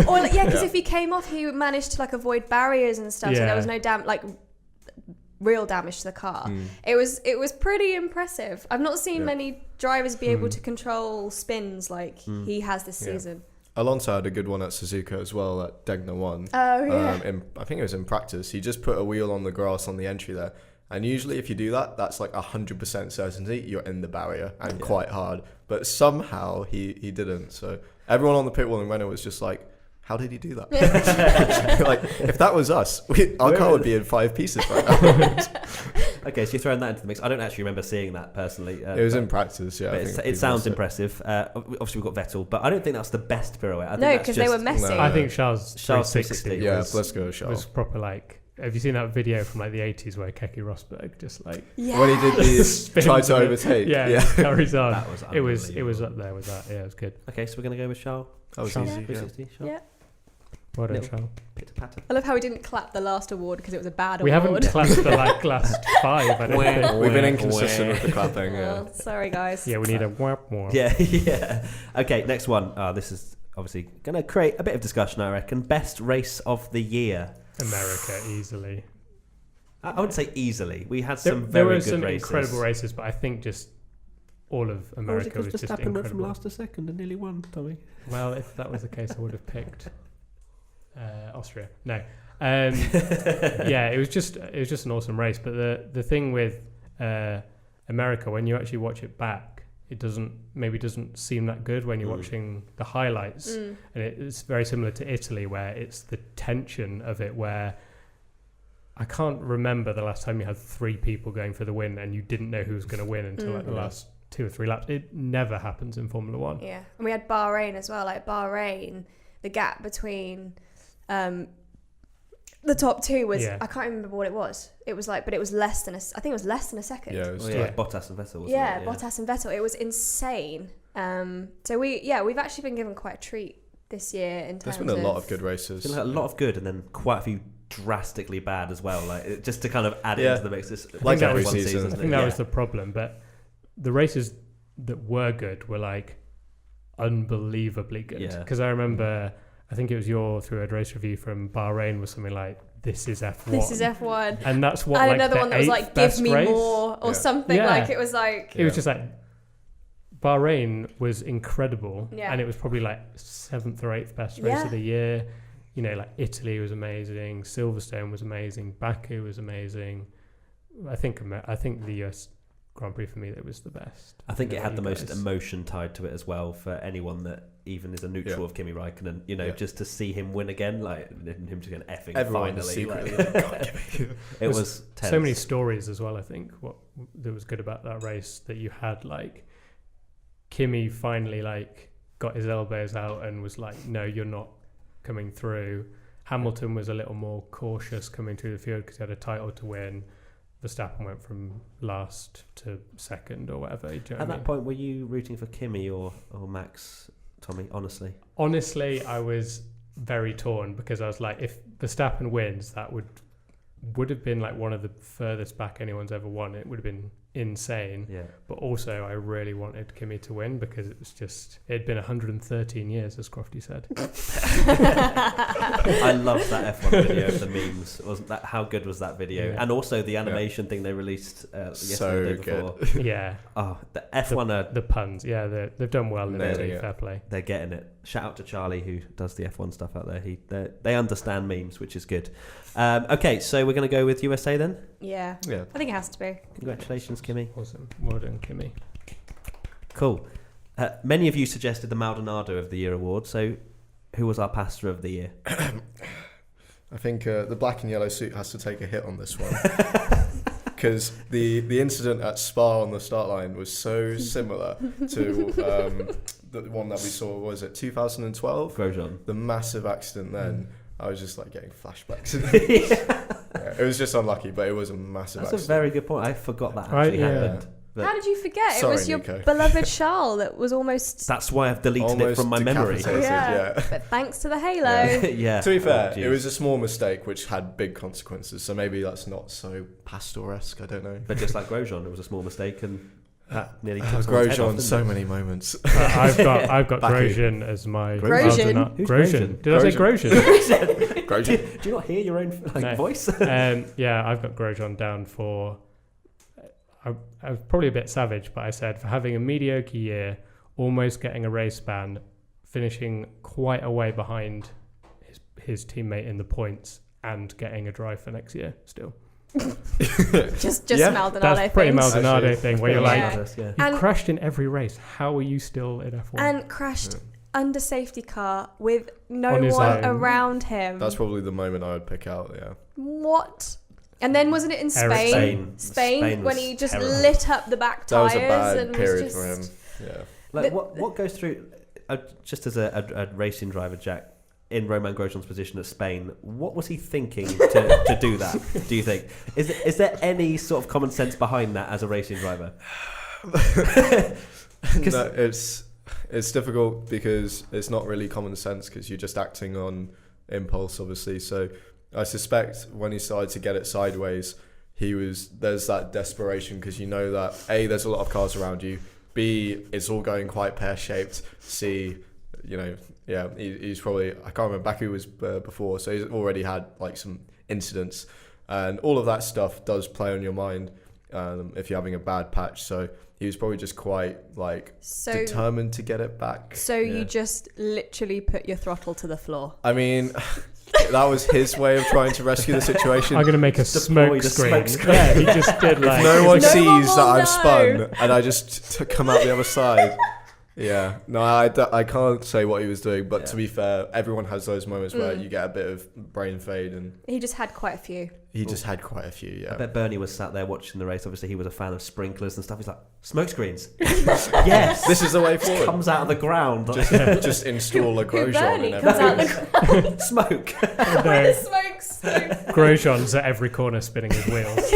Or because Yeah. if he came off, he managed to avoid barriers and stuff, so Yeah. there was no real damage to the car. Mm. It was pretty impressive. I've not seen Yeah. many drivers be able to control spins like he has this Yeah. season. Alonso had a good one at Suzuka as well at Degna 1. Oh yeah. I think it was in practice. He just put a wheel on the grass on the entry there. And usually if you do that, that's 100% certainty you're in the barrier and quite hard. But somehow he didn't. So everyone on the pit wall in Renault was just like, how did he do that? If that was us, our car would be in 5 pieces right now. Okay, so you're throwing that into the mix. I don't actually remember seeing that personally. It was in practice, yeah. But I think it people sounds said- impressive. Obviously, we've got Vettel, but I don't think that's the best pirouette. I think No, that's because they just- were messy. No. I think Charles 360. 360 Yeah, was, let's go, was Charles. proper Have you seen that video from the 80s where Keke Rosberg just Yeah. When he did these, spins tried to a bit. overtake. Yeah, carries on. That was It was unbelievable. up there with that. Yeah, it was good. Okay, so we're going to go with Charles. That was Charles. easy. Yeah. 360, Charles. Yeah. Well done, Little Charles. Pitter patter. I love how we didn't clap the last award because it was a bad We award. haven't clapped the last 5, I don't think. We've been inconsistent with the clapping. Yeah. Oh, sorry guys. Yeah, we need a whap more. Yeah. Okay, next one. This is obviously going to create a bit of discussion, I reckon. Best race of the year. America, easily. I wouldn't say easily. We had There some were very good some races. incredible races, but I think just all of America was just incredible. to second and nearly won, Tommy. Well, if that was the case, I would have picked Austria. No, yeah, it was just an awesome race. But the thing with America, when you actually watch it back, it doesn't seem that good when you're watching the highlights, and it's very similar to Italy, where it's the tension of it. Where I can't remember the last time you had 3 people going for the win and you didn't know who was going to win until the last 2 or 3 laps. It never happens in Formula One. Yeah, and we had Bahrain as well. Bahrain, the gap between the top 2 was I can't remember what it was. It was but it was less than I think it was less than a second. Yeah, it was Bottas and Vettel. Wasn't Yeah, it? Bottas and Vettel. It was insane. So we've actually been given quite a treat this year in terms There's been a lot of good races. A lot of good and then quite a few drastically bad as well. Just to kind of add it into the mix. It's Like every every season. isn't I think it? that was the problem. But the races that were good were unbelievably good. Yeah. Because I remember, I think it was your through a race review from Bahrain was something like, "This is F1." This is F1. And that's what And like another the one that was 8th "Give best me race. more" or Yeah. something. Yeah. It was It was just Bahrain was incredible, Yeah. and it was probably 7th or 8th best race Yeah. of the year. Italy was amazing, Silverstone was amazing, Baku was amazing. I think the US Grand Prix for me, that was the best. I think it had the most guys. emotion tied to it as well for anyone that even is a neutral of Kimi Räikkönen. Just to see him win again, him just going effing Everyone was finally. secretly It was tense. So many stories as well. I think what that was good about that race, that you had Kimi finally got his elbows out and was no, you're not coming through. Hamilton was a little more cautious coming through the field because he had a title to win. Verstappen went from last to second or whatever. Do you know At what I that mean? point, were you rooting for Kimi or Max Tommy? Honestly, I was very torn because I was like, if Verstappen wins, that would have been like one of the furthest back anyone's ever won. It would have been insane. yeah. But also, I really wanted Kimi to win because it'd been 113 years, as Crofty said. I love that F1 video of the memes. Wasn't that how good was that video? Yeah. And also the animation thing they released yesterday before. Yeah. Oh, the F1 the puns. Yeah, they've done well in Amazing, it. Fair play. they're getting it. Shout out to Charlie who does the F1 stuff out there. They understand memes, which is good. Okay, so we're going to go with USA then. Yeah. Yeah. I think it has to be. Congratulations, Kimi. Awesome. Well done, Kimi. Cool. Many of you suggested the Maldonado of the Year award. So, who was our pasta of the year? I think the black and yellow suit has to take a hit on this one. Because the incident at Spa on the start line was so similar to the one that we saw, what was it, 2012? Grosjean. The massive accident then. I was just like getting flashbacks. Yeah, it was just unlucky, but it was a massive That's accident. a very good point. I forgot that Right, actually yeah. happened. But How did you forget? Sorry, it was your Nico. beloved Charles that was almost. that's why I've deleted it from my memory. decapitated, yeah. But thanks to the halo. Yeah. Yeah. To be fair, Oh, it was a small mistake which had big consequences, so maybe that's not so pastoresque, I don't know. But just like Grosjean, it was a small mistake and that nearly took someone's head off, Grosjean, didn't so it? many moments. I've got Baku. Grosjean as my Grosjean? Who's Grosjean. Grosjean? Did I say Grosjean? Grosjean. Do you not hear your own No. voice? Yeah, I've got Grosjean down for. I was probably a bit savage, but I said for having a mediocre year, almost getting a race ban, finishing quite a way behind his teammate in the points, and getting a drive for next year still. Just Yeah, Maldonado That's pretty things. Maldonado Actually, thing where you're Yeah. like, Yeah. you And- crashed in every race. How are you still in F1? And crashed under safety car with no On his one own. around him. That's probably the moment I would pick out, yeah. What? And then wasn't it in Eric Spain? Spain when was he just terrible. lit up the back That was tires a bad and period was for him. just. Yeah. Like The- what goes through just as a racing driver, Jack, in Romain Grosjean's position at Spain, what was he thinking to do that? Do you think is there any sort of common sense behind that as a racing driver? No, it's difficult because it's not really common sense because you're just acting on impulse, obviously. So I suspect when he started to get it sideways, there's that desperation because you know that A, there's a lot of cars around you, B, it's all going quite pear-shaped, C, he's probably, I can't remember, Baku was before, so he's already had like some incidents, and all of that stuff does play on your mind if you're having a bad patch. So he was probably just quite like determined to get it back. So you just literally put your throttle to the floor. I mean, that was his way of trying to rescue the situation. I'm going to make a smoke the screen. smoke screen. Yeah, he just did like. If no one No sees one that will I've know. spun and I just come out the other side. Yeah, no, I can't say what he was doing, but to be fair, everyone has those moments where you get a bit of brain fade, and He just had quite a few. he just had quite a few. I Yeah, bet Bernie was sat there watching the race. Obviously, he was a fan of sprinklers and stuff. He's like, smoke screens. Yes, this is the way forward. comes out of the ground. Just install a Grosjean Bernie and comes out everything. the Smoke. with the smoke. Grosjean's at every corner spinning his wheels.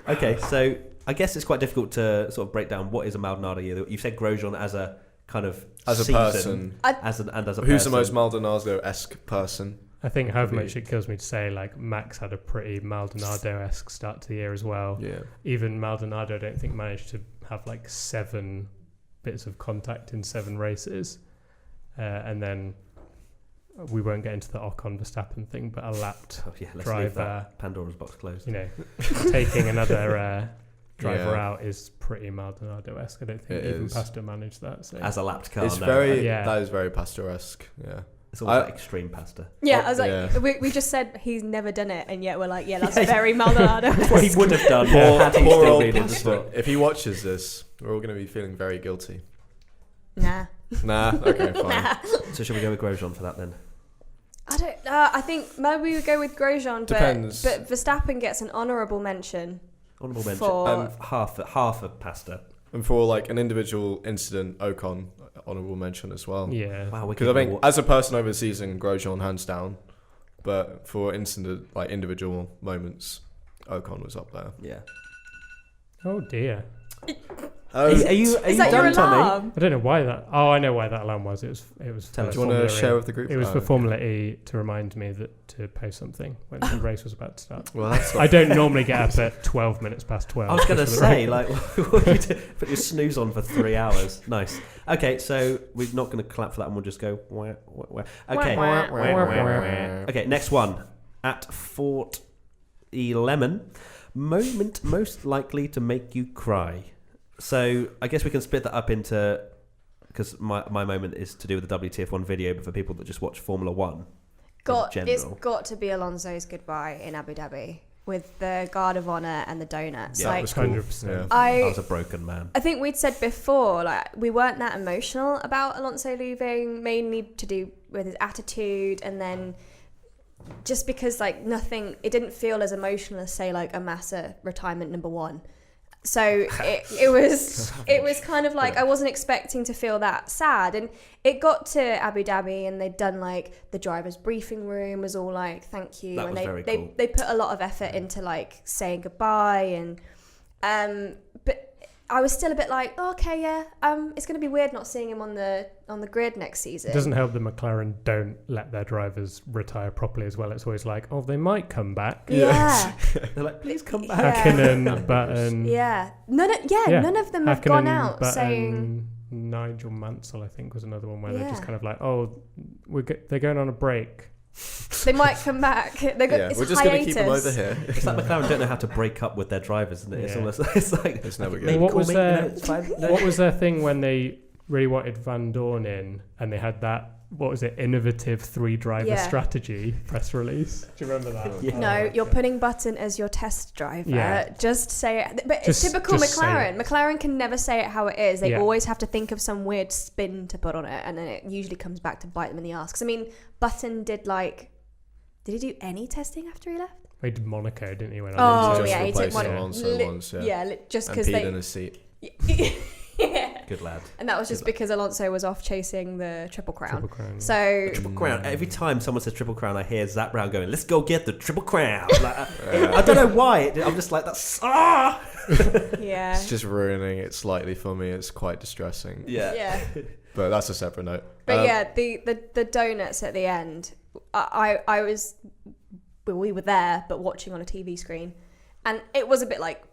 Okay, so I guess it's quite difficult to sort of break down what is a Maldonado year. You said Grosjean as a kind of As a season, person, as a who's person. the most Maldonado-esque person? I think however much it kills me to say, like Max had a pretty Maldonado-esque start to the year as well. Yeah, Even Maldonado, I don't think managed to have like 7 bits of contact in 7 races, and then we won't get into the Ocon Verstappen thing, but a lapped Oh, yeah, let's leave driver, that Pandora's box closed. taking another driver Yeah. out is pretty Maldonado-esque. I don't think It even is. Pastor managed that. So. As a lapped car, it's no. very Yeah. that is very Pastor-esque. Yeah, It's almost like extreme pasta. Yeah, I was like, Yeah. we just said he's never done it, and yet we're like, yeah, that's very Maldonado. That's what he would have done. poor, had he poor still old been in the Pastor. sport. If he watches this, we're all going to be feeling very guilty. Nah. Nah, okay, fine. So should we go with Grosjean for that then? I don't. I think maybe we would go with Grosjean, Depends. but Verstappen gets an honourable mention. Honourable mention. For- Half a pasta. And for like an individual incident, Ocon, honourable mention as well. Yeah. Wow, we Because I think as a person over the season, Grosjean hands down. But for incident, like individual moments, Ocon was up there. yeah. Oh dear. Oh, Are you Is that your done, Tommy? alarm? I don't know why that. Oh, I know why that alarm was. It was. Tell for us. do you want Formula to E. share with the group? It was Oh, for okay. Formula E to remind me to post something when the race was about to start. Well, that's I don't normally get up at 12 minutes past 12. I was going to just for the say, race. like, what you do? Put your snooze on for 3 hours. Nice. Okay, so we're not going to clap for that, and we'll just go. Wah, wah, wah. Okay. Wah, wah, wah. Okay, next one at fortylemon. Moment most likely to make you cry. So I guess we can split that up into, because my moment is to do with the WTF1 video, but for people that just watch Formula One. It's got to be Alonso's goodbye in Abu Dhabi with the guard of honor and the donuts. Yeah, like, it was cool. 100%. I was a broken man. I think we'd said before, like, we weren't that emotional about Alonso leaving, mainly to do with his attitude, and then just because, like, it didn't feel as emotional as, say, like, a Massa retirement #1. So it was kind of like, I wasn't expecting to feel that sad. And it got to Abu Dhabi, and they'd done, like, the driver's briefing room was all like, thank you. That and was very cool. they put a lot of effort into, like, saying goodbye. And but I was still a bit like, oh, okay, yeah, it's going to be weird not seeing him on the grid next season. It doesn't help that McLaren don't let their drivers retire properly as well. It's always like, oh, they might come back. Yeah. They're like, please come back. Hakkinen, Button. Yeah. None of them have Hakkinen, gone out Button, saying... Nigel Mansell, I think, was another one where they're just Yeah. kind of like, oh, they're going on a break. They might come back. We're just going to keep them over here. It's like McLaren don't know how to break up with their drivers, isn't it? It's Yeah. almost it's like It's never good. maybe What call was me, their- it's fine. No. What was their thing when they really wanted Van Dorn in and they had that, what was it, innovative 3-driver Yeah. strategy press release? Do you remember that? Yeah. No, you're putting Button as your test driver. Yeah. Just say it. But Just- it's typical just say McLaren. it. McLaren can never say it how it is. They Yeah. always have to think of some weird spin to put on it, and then it usually comes back to bite them in the ass. 'Cause I mean, Button did he do any testing after he left? He did Monaco, didn't he? When Oh, Alonso- Just yeah, he took replacing one. Alonso once, yeah. Just And because peed they. in his seat. Yeah. Good lad. And that was just because Alonso was off chasing the Triple Crown. Triple Crown, yeah. So Triple Crown. Every time someone says Triple Crown, I hear Zach Brown going, "Let's go get the Triple Crown." Like, I don't know why. I'm just like, that's yeah. It's just ruining it slightly for me. It's quite distressing. Yeah. But that's a separate note. But yeah, the donuts at the end, I was, well, we were there, but watching on a TV screen, and it was a bit like,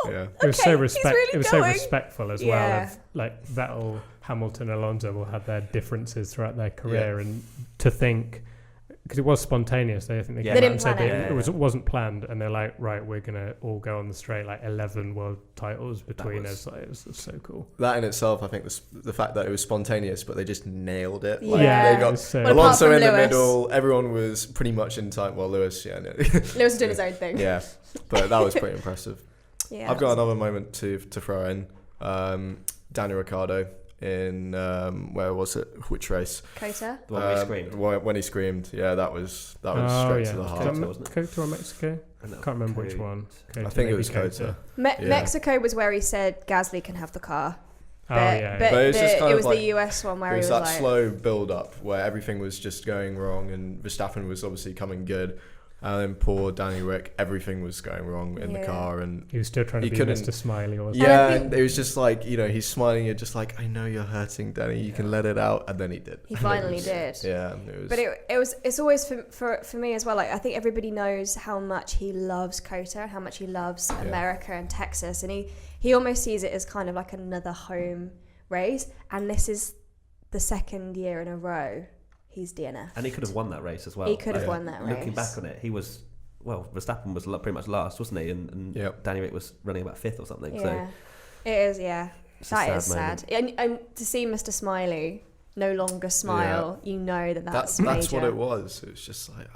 Yeah. It was so okay, he's really it was so going. respectful as Yeah. well. Of, like Vettel, Hamilton, Alonso will have their differences throughout their career, and to think, because it was spontaneous. I think they Yeah. came They out and didn't said plan it. it wasn't planned, and they're like, right, we're gonna all go on the straight, like 11 world titles between us. Like, it was so cool. That in itself, I think the fact that it was spontaneous, but they just nailed it. Like, Yeah. they got So, Well, Alonso apart in from the Lewis. middle. Everyone was pretty much in time. Well, Lewis, yeah. No. Lewis was doing his own thing. Yeah. But that was pretty impressive. Yeah, I've got another moment to throw in. Daniel Ricciardo in, where was it? Which race? Kota. The one where he screamed. When he screamed. Yeah, that was oh straight yeah, to the Was heart. Kota, that wasn't it? Kota or Mexico? And that Can't remember was which one. I think it was Kota. Yeah. Mexico was where he said Gasly can have the car. Oh yeah, But But it was just kind it of was like- the US one where It he was was that like, slow build up where everything was just going wrong, and Verstappen was obviously coming good, and then poor Danny Rick, everything was going wrong in the Yeah. car, and he was still trying to He be couldn't- Mr. Smiley, wasn't yeah, I think- it was just like, he's smiling, you're just like, I know you're hurting, Danny, you can let it out, and then he did. he And it finally was- did. Yeah, it was. But it's always for me as well. Like, I think everybody knows how much he loves Kota, how much he loves America and Texas, and he almost sees it as kind of like another home race. And this is the second year in a row he's DNF. And he could have won that race as well. He could have Yeah. won that race. Looking back on it, he was, well, Verstappen was pretty much last, wasn't he? And Yep. Danny Rick was running about 5th or something. Yeah, So it is. Yeah, it's a that is moment. sad. And to see Mr. Smiley no longer smile, you know that's that's what major. it was. It was just like,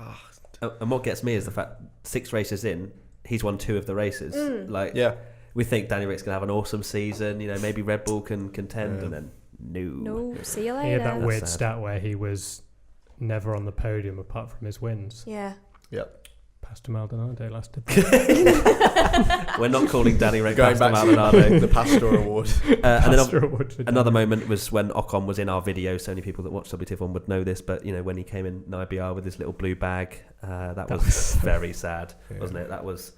And what gets me is the fact 6 races in, he's won 2 of the races. Like, yeah. we think Danny Rick's gonna have an awesome season. Maybe Red Bull can contend, Yeah. and then No, see you he? He had later. that weird sad. stat where he was never on the podium apart from his wins. Yeah. Yep. Pastor Maldonado lasted. We're not calling Danny Rick Going Pastor back Maldonado. to the Pastor Award. And then Pastor Award for another Danny. moment was when Ocon was in our video. So many people that watch WTF1 would know this, but when he came in IBR with his little blue bag, that was very sad, Yeah. wasn't it? That was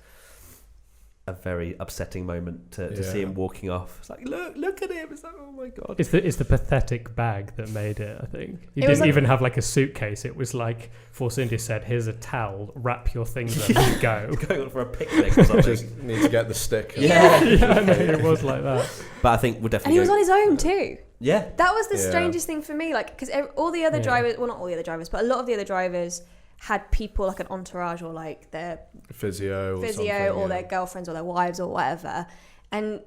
a very upsetting moment to see him walking off. It's like, look at him. It's like, oh my God. It's the pathetic bag that made it, I think. He It was didn't even have like a suitcase. It was like Force India said, here's a towel, wrap your things up and go. Going on for a picnic or something. Just need to get the stick. Yeah. I know, it was like that. But I think we'll And definitely he was on his own too. Yeah. That was the Yeah. strangest thing for me, like, because all the other drivers, well, not all the other drivers, but a lot of the other drivers had people like an entourage or like their Physio or their girlfriends or their wives or whatever, and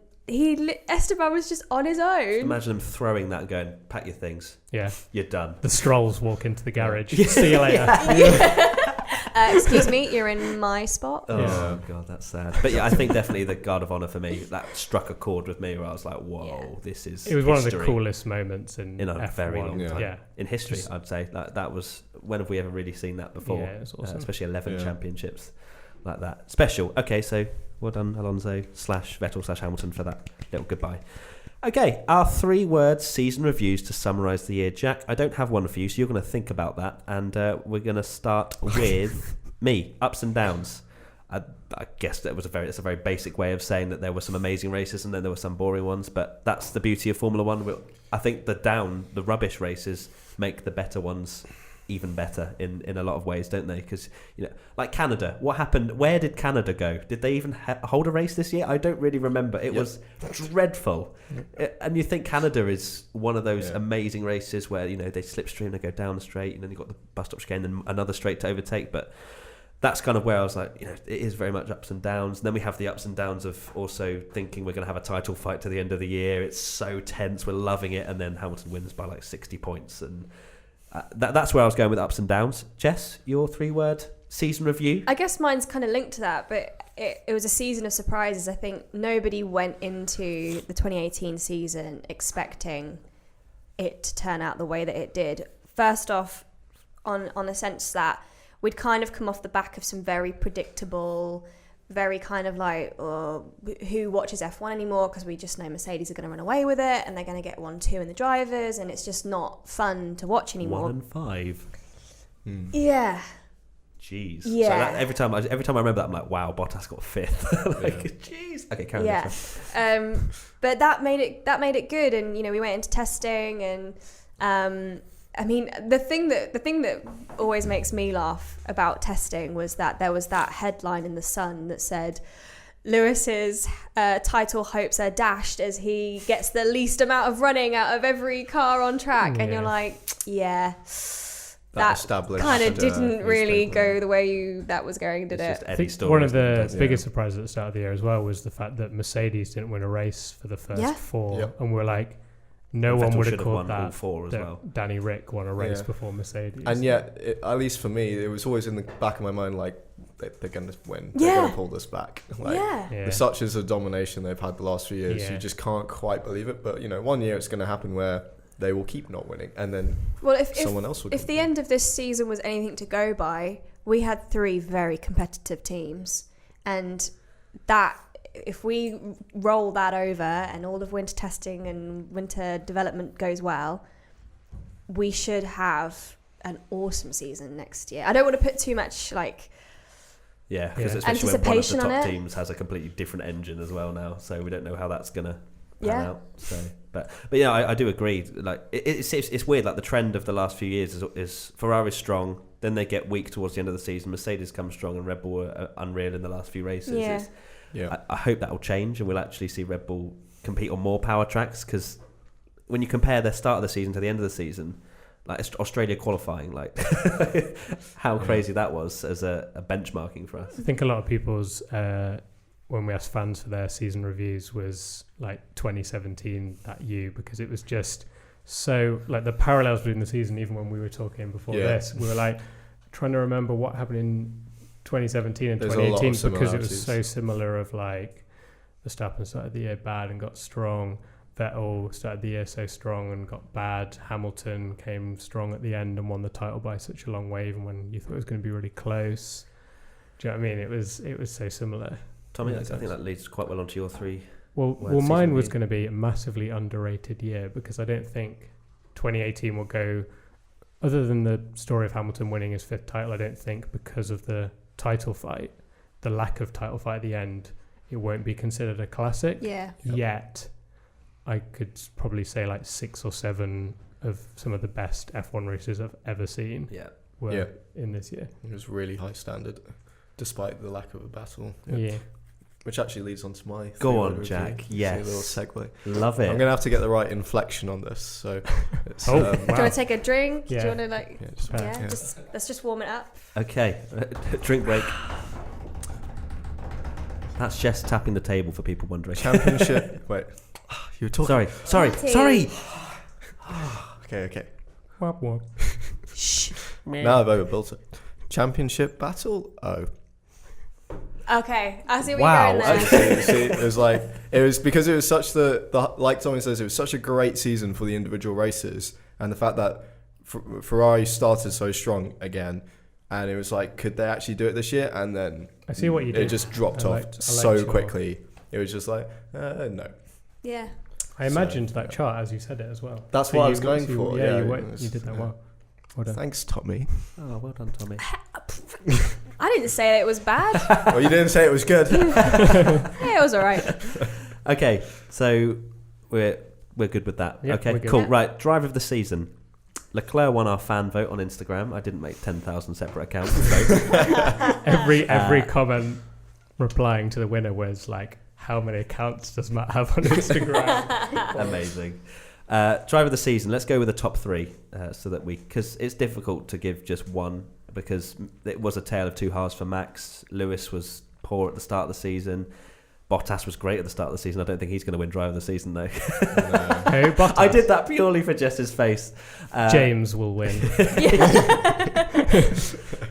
Esteban was just on his own. Imagine him throwing that and going, pack your things. Yeah. You're done. The Strolls walk into the garage. See you later. Excuse me, you're in my spot. Oh, Yeah. God, that's sad. But yeah, I think definitely the Guard of Honour for me, that struck a chord with me where I was like, whoa, this is It was one of the history coolest moments in in a F1. very long time. Yeah. In history, I'd say. That was, when have we ever really seen that before? Yeah, it's awesome. Especially 11 championships like that. Special. Okay, so well done, Alonso / Vettel / Hamilton for that little goodbye. Okay, our 3 words season reviews to summarise the year. Jack, I don't have one for you, so you're going to think about that. And we're going to start with me, ups and downs. I guess that's a very basic way of saying that there were some amazing races and then there were some boring ones, but that's the beauty of Formula One. I think the rubbish races make the better ones even better in a lot of ways, don't they? Because, like Canada, what happened? Where did Canada go? Did they even hold a race this year? I don't really remember. It was dreadful. And you think Canada is one of those amazing races where, they slipstream, they go down the straight, and then you've got the bus stop chicane and another straight to overtake, but that's kind of where I was like, it is very much ups and downs. And then we have the ups and downs of also thinking we're going to have a title fight to the end of the year. It's so tense. We're loving it. And then Hamilton wins by like 60 points. And that's where I was going with ups and downs. Jess, your 3-word season review? I guess mine's kind of linked to that, but it was a season of surprises. I think nobody went into the 2018 season expecting it to turn out the way that it did. First off, on a sense that we'd kind of come off the back of some very predictable, very kind of like, who watches F1 anymore? Because we just know Mercedes are going to run away with it and they're going to get 1-2 in the drivers and it's just not fun to watch anymore. 1 and 5. Yeah. Jeez. Yeah. So every time I remember that, I'm like, wow, Bottas got 5th. Jeez. Okay, carry on. Yeah. But that made it good, and we went into testing, and I mean, the thing that always makes me laugh about testing was that there was that headline in the Sun that said Lewis's title hopes are dashed as he gets the least amount of running out of every car on track, and you're like, that kind of didn't really go the way that was going, did it? I think one of the biggest surprises at the start of the year as well was the fact that Mercedes didn't win a race for the first 4, and we're like, no one would have called that. All 4 as well. Danny Rick won a race before Mercedes. And yet, at least for me, it was always in the back of my mind, like, they're going to win. They're going to pull this back. Like, such as a domination they've had the last few years, you just can't quite believe it. But, one year it's going to happen where they will keep not winning, and then someone else will. If the end of this season was anything to go by, we had 3 very competitive teams, and that, if we roll that over and all of winter testing and winter development goes well, we should have an awesome season next year. I don't want to put too much because especially when one of the anticipation top teams has a completely different engine as well now, so we don't know how that's going to pan out. So, but yeah, I do agree. Like it's weird. Like the trend of the last few years is Ferrari's strong, then they get weak towards the end of the season. Mercedes comes strong, and Red Bull are unreal in the last few races. I hope that will change, and we'll actually see Red Bull compete on more power tracks, because when you compare their start of the season to the end of the season, like Australia qualifying, like how crazy that was as a benchmarking for us. I think a lot of people's when we asked fans for their season reviews was like 2017, that year, because it was just so like the parallels between the season. Even when we were talking before this, we were like trying to remember what happened in 2017 and 2018, because it was so similar. Of like Verstappen started the year bad and got strong, Vettel started the year so strong and got bad, Hamilton came strong at the end and won the title by such a long way, even when you thought it was going to be really close. Do you know what I mean? It was so similar. Tommy, I think that leads quite well onto your 3. Well, mine was going to be a massively underrated year, because I don't think 2018 will go, other than the story of Hamilton winning his 5th title, I don't think, because of the title fight, the lack of title fight at the end, it won't be considered a classic. Yeah. Yet, I could probably say like 6 or 7 of some of the best F1 races I've ever seen were in this year. It was really high standard, despite the lack of a battle. Yeah. Which actually leads on to my... Go on, review. Jack. See Yes. a little segue. Love it. I'm going to have to get the right inflection on this. So it's, Oh, Do you want to take a drink? Yeah. Do you want to like... yeah, Just let's just warm it up. Okay, drink break. That's Jess tapping the table for people wondering. Championship... Wait. You were talking... Sorry. Okay. Wop, wop. Shh. Now I've overbuilt it. Championship battle? Oh. Okay, I see what Wow, you're going there. See, it was because it was such like Tommy says, it was such a great season for the individual races, and the fact that Ferrari started so strong again, and it was like, could they actually do it this year? And then I see what you did. It just dropped off so quickly. It was just like, no. Yeah. I imagined that chart as you said it as well. That's So what I you- was going so you- for. Yeah, Yeah, you did that well. Well done. Thanks, Tommy. Oh, well done, Tommy. I didn't say it was bad. Well, you didn't say it was good. Yeah, it was all right. Okay, so we're good with that. Yep, okay, we're good. cool. Yeah. Right, driver of the season. Leclerc won our fan vote on Instagram. I didn't make 10,000 separate accounts. Every comment replying to the winner was like, how many accounts does Matt have on Instagram? Amazing. Driver of the season. Let's go with the top 3 so that because it's difficult to give just one because it was a tale of two halves for Max. Lewis was poor at the start of the season. Bottas was great at the start of the season. I don't think he's going to win driver of the season though. Hey, Bottas. I did that purely for Jess's face. James will win.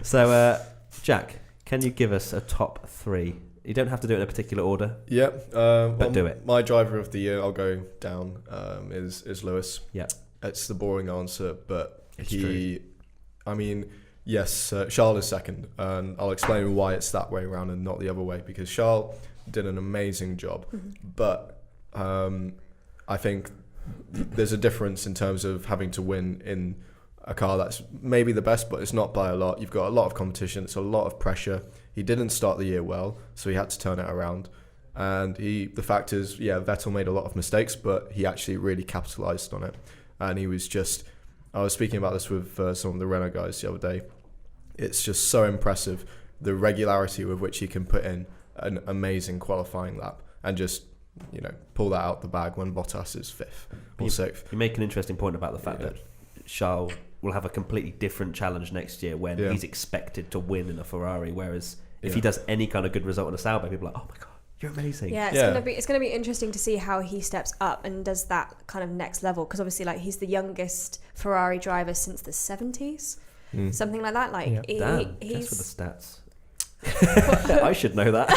So, Jack, can you give us a top 3? You don't have to do it in a particular order. Yeah, but do it. My driver of the year, I'll go down, is Lewis. Yeah. It's the boring answer, but It's true. I mean, yes, Charles is second, and I'll explain why it's that way around and not the other way, because Charles did an amazing job, but I think there's a difference in terms of having to win in a car that's maybe the best, but it's not by a lot. You've got a lot of competition, it's a lot of pressure. He didn't start the year well, so he had to turn it around. And the fact is, Vettel made a lot of mistakes, but he actually really capitalized on it. And he was I was speaking about this with some of the Renault guys the other day. It's just so impressive, the regularity with which he can put in an amazing qualifying lap and just, pull that out the bag when Bottas is 5th or 6th. You make an interesting point about the fact that Charles will have a completely different challenge next year when he's expected to win in a Ferrari, whereas if he does any kind of good result in a Sauber, people are like, oh my God, you're amazing. Yeah, it's gonna be interesting to see how he steps up and does that kind of next level, because obviously he's the youngest Ferrari driver since the 70s, something like that. Damn, he's just for the stats. I should know that.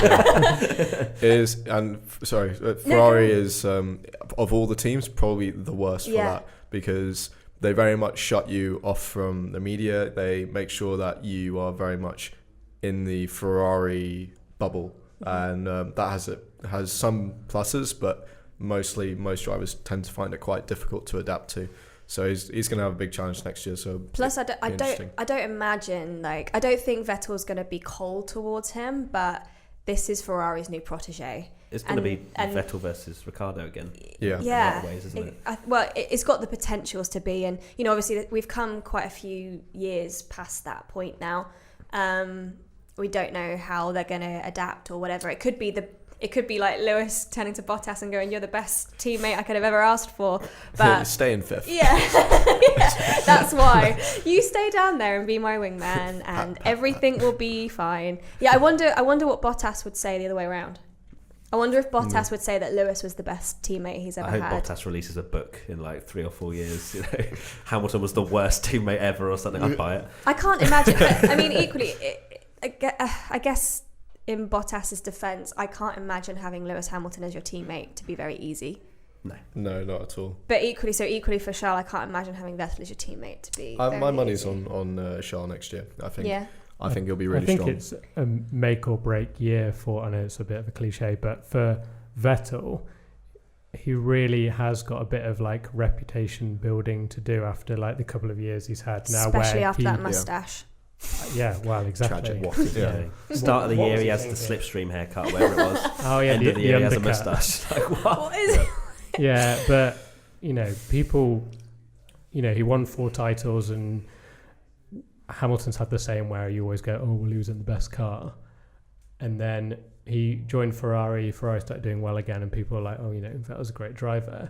Ferrari is of all the teams probably the worst for that, because they very much shut you off from the media. They make sure that you are very much in the Ferrari bubble, and that has some pluses, but most drivers tend to find it quite difficult to adapt to. So he's going to have a big challenge next year. So plus, I don't imagine I don't think Vettel's going to be cold towards him, but this is Ferrari's new protege. It's going to be Vettel versus Ricciardo again. Yeah. In a lot of ways, isn't it? It's got the potentials to be, and obviously we've come quite a few years past that point now. We don't know how they're going to adapt or whatever. It could be like Lewis turning to Bottas and going, "You're the best teammate I could have ever asked for." But stay in 5th. Yeah, that's why you stay down there and be my wingman, and everything will be fine. Yeah, I wonder what Bottas would say the other way around. I wonder if Bottas would say that Lewis was the best teammate he's ever had. I hope Bottas releases a book in 3 or 4 years. Hamilton was the worst teammate ever or something. I'd buy it. I can't imagine. I mean, equally, I guess in Bottas's defence, I can't imagine having Lewis Hamilton as your teammate to be very easy. No, not at all. But equally for Charles, I can't imagine having Vettel as your teammate to be. My money's easy. on Charles next year. I think. Yeah. I think he'll be really strong. I think it's a make or break year for, I know it's a bit of a cliche, but for Vettel, he really has got a bit of reputation building to do after the couple of years he's had now. Especially after that moustache. Yeah, well, exactly. Tragic. What is Yeah. he? Start of the What year, was he he has the thinking? slipstream haircut, whatever it was. Oh yeah, End the, of the the year, he has a undercut. moustache. Like, what? What is it? Yeah, but people, he won 4 titles, and Hamilton's had the same where you always go, oh, well, he was in the best car, and then he joined Ferrari. Ferrari started doing well again, and people are like, oh, Vettel's a great driver,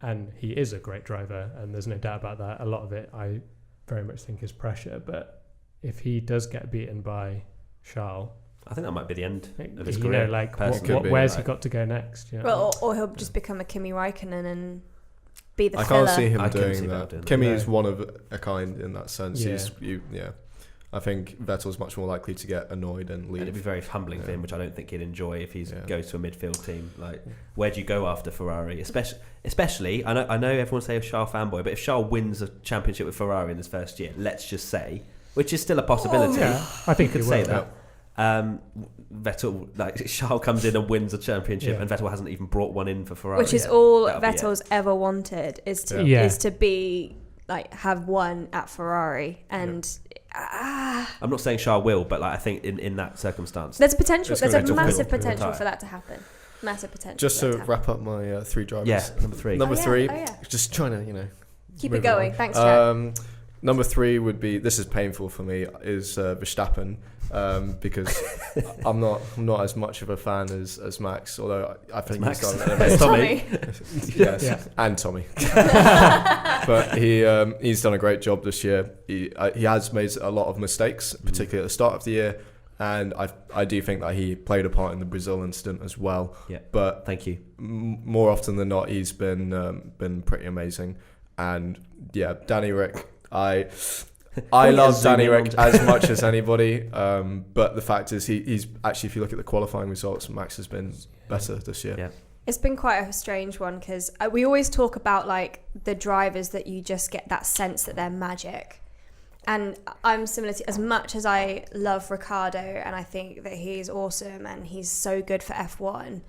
and he is a great driver, and there's no doubt about that. A lot of it, I very much think, is pressure. But if he does get beaten by Charles, I think that might be the end of his career. Could where's be. he got to go next? Well, or he'll just become a Kimi Räikkönen and be the I filler. can't see him I couldn't see doing that that. doing Kimi that. is one of a kind in that sense. Yeah. I think Vettel's much more likely to get annoyed and And it'd be leave. very humbling for Yeah. him, which I don't think he'd enjoy if he Yeah. goes to a midfield team. Like, where do you go after Ferrari? Especially, I know everyone say Charles fanboy, but if Charles wins a championship with Ferrari in his first year, let's just say, which is still a possibility. yeah, I think you could he say will. that. Vettel, like Charles comes in and wins a championship, Yeah. and Vettel hasn't even brought one in for Ferrari. Which is all That'll be it. Vettel's ever wanted is to Yeah. is to be like have one at Ferrari, and I'm not saying Charles will, but like I think in that circumstance, there's potential. It's There's gonna a be massive difficult. potential Retire. for that to happen. Massive potential. Just for that to to happen. wrap up my 3 drivers. yeah, number 3. Number Oh, yeah. 3, Oh, yeah. just trying to, Keep move it going. on. Thanks, Chad. Number 3 would be, this is painful for me, is Verstappen, because I'm not as much of a fan as Max, although I think Max. he's done an Tommy. yes, Yeah. and Tommy. But he's done a great job this year. He has made a lot of mistakes, particularly at the start of the year, and I do think that he played a part in the Brazil incident as well. Yeah. But Thank you. more often than not, he's been pretty amazing. And yeah, Danny Rick, I love zoom Danny in Rick on- as much as anybody. But the fact is, he's actually, if you look at the qualifying results, Max has been better this year. Yeah. It's been quite a strange one because we always talk about like the drivers that you just get that sense that they're magic. And I'm similar to, as much as I love Ricciardo and I think that he's awesome and he's so good for F1,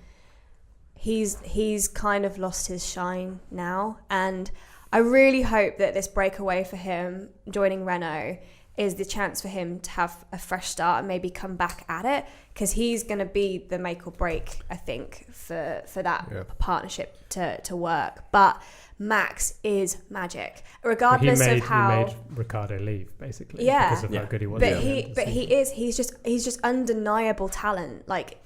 he's kind of lost his shine now. And I really hope that this breakaway for him joining Renault is the chance for him to have a fresh start and maybe come back at it, because he's going to be the make or break, I think, for that partnership to work. But Max is magic, regardless of how. He made Ricciardo leave basically. Yeah. Because of how good he was. But at the end of the season. he's just undeniable talent. Like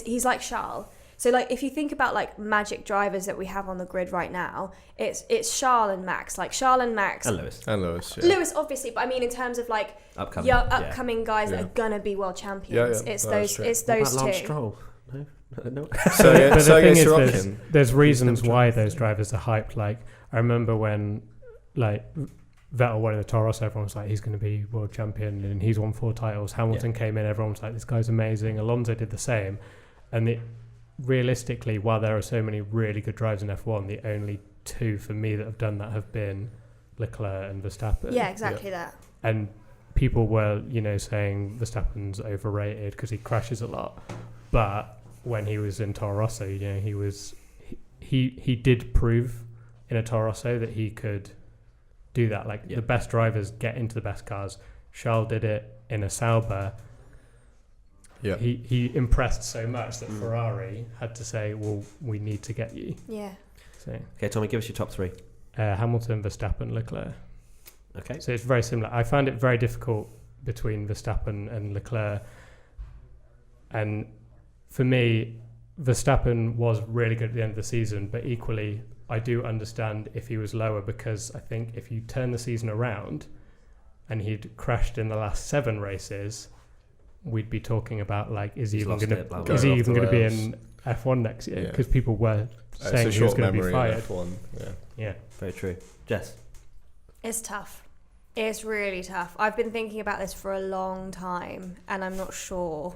he's like Charles. So like if you think about like magic drivers that we have on the grid right now, it's Charles and Max. Like Charles and Max. And Lewis. And Lewis. Yeah. Lewis, obviously, but I mean in terms of like upcoming guys that are gonna be world champions. Yeah, It's that's those true. it's What those about Lance two. Stroll? No. So yeah, But so the thing is, Sorokin. there's reasons never why tried. those drivers are hyped. Like I remember when, like Vettel won in the Toro, everyone was like, he's going to be world champion, and he's won 4 titles. Hamilton came in, everyone was like, this guy's amazing. Alonso did the same, and realistically, while there are so many really good drivers in F1, the only 2 for me that have done that have been Leclerc and Verstappen. Yeah, exactly that. And people were, saying Verstappen's overrated because he crashes a lot, but when he was in Toro Rosso, he did prove in a Toro Rosso that he could do that. Like the best drivers get into the best cars. Charles did it in a Sauber. Yeah. He impressed so much that Ferrari had to say, well, we need to get you. Yeah. So Okay, Tommy, give us your top 3. Hamilton, Verstappen, Leclerc. Okay. So it's very similar. I found it very difficult between Verstappen and Leclerc. And for me, Verstappen was really good at the end of the season, but equally, I do understand if he was lower, because I think if you turn the season around and he'd crashed in the last 7 races, we'd be talking about like, is he He's even lost going it, blah, to blah, is he blah. even going to be Going off in F1 next year? Yeah. Because people were It's saying a he was short going to be memory in fired. F1. Yeah. Yeah. Very true. Jess. It's tough. It's really tough. I've been thinking about this for a long time, and I'm not sure.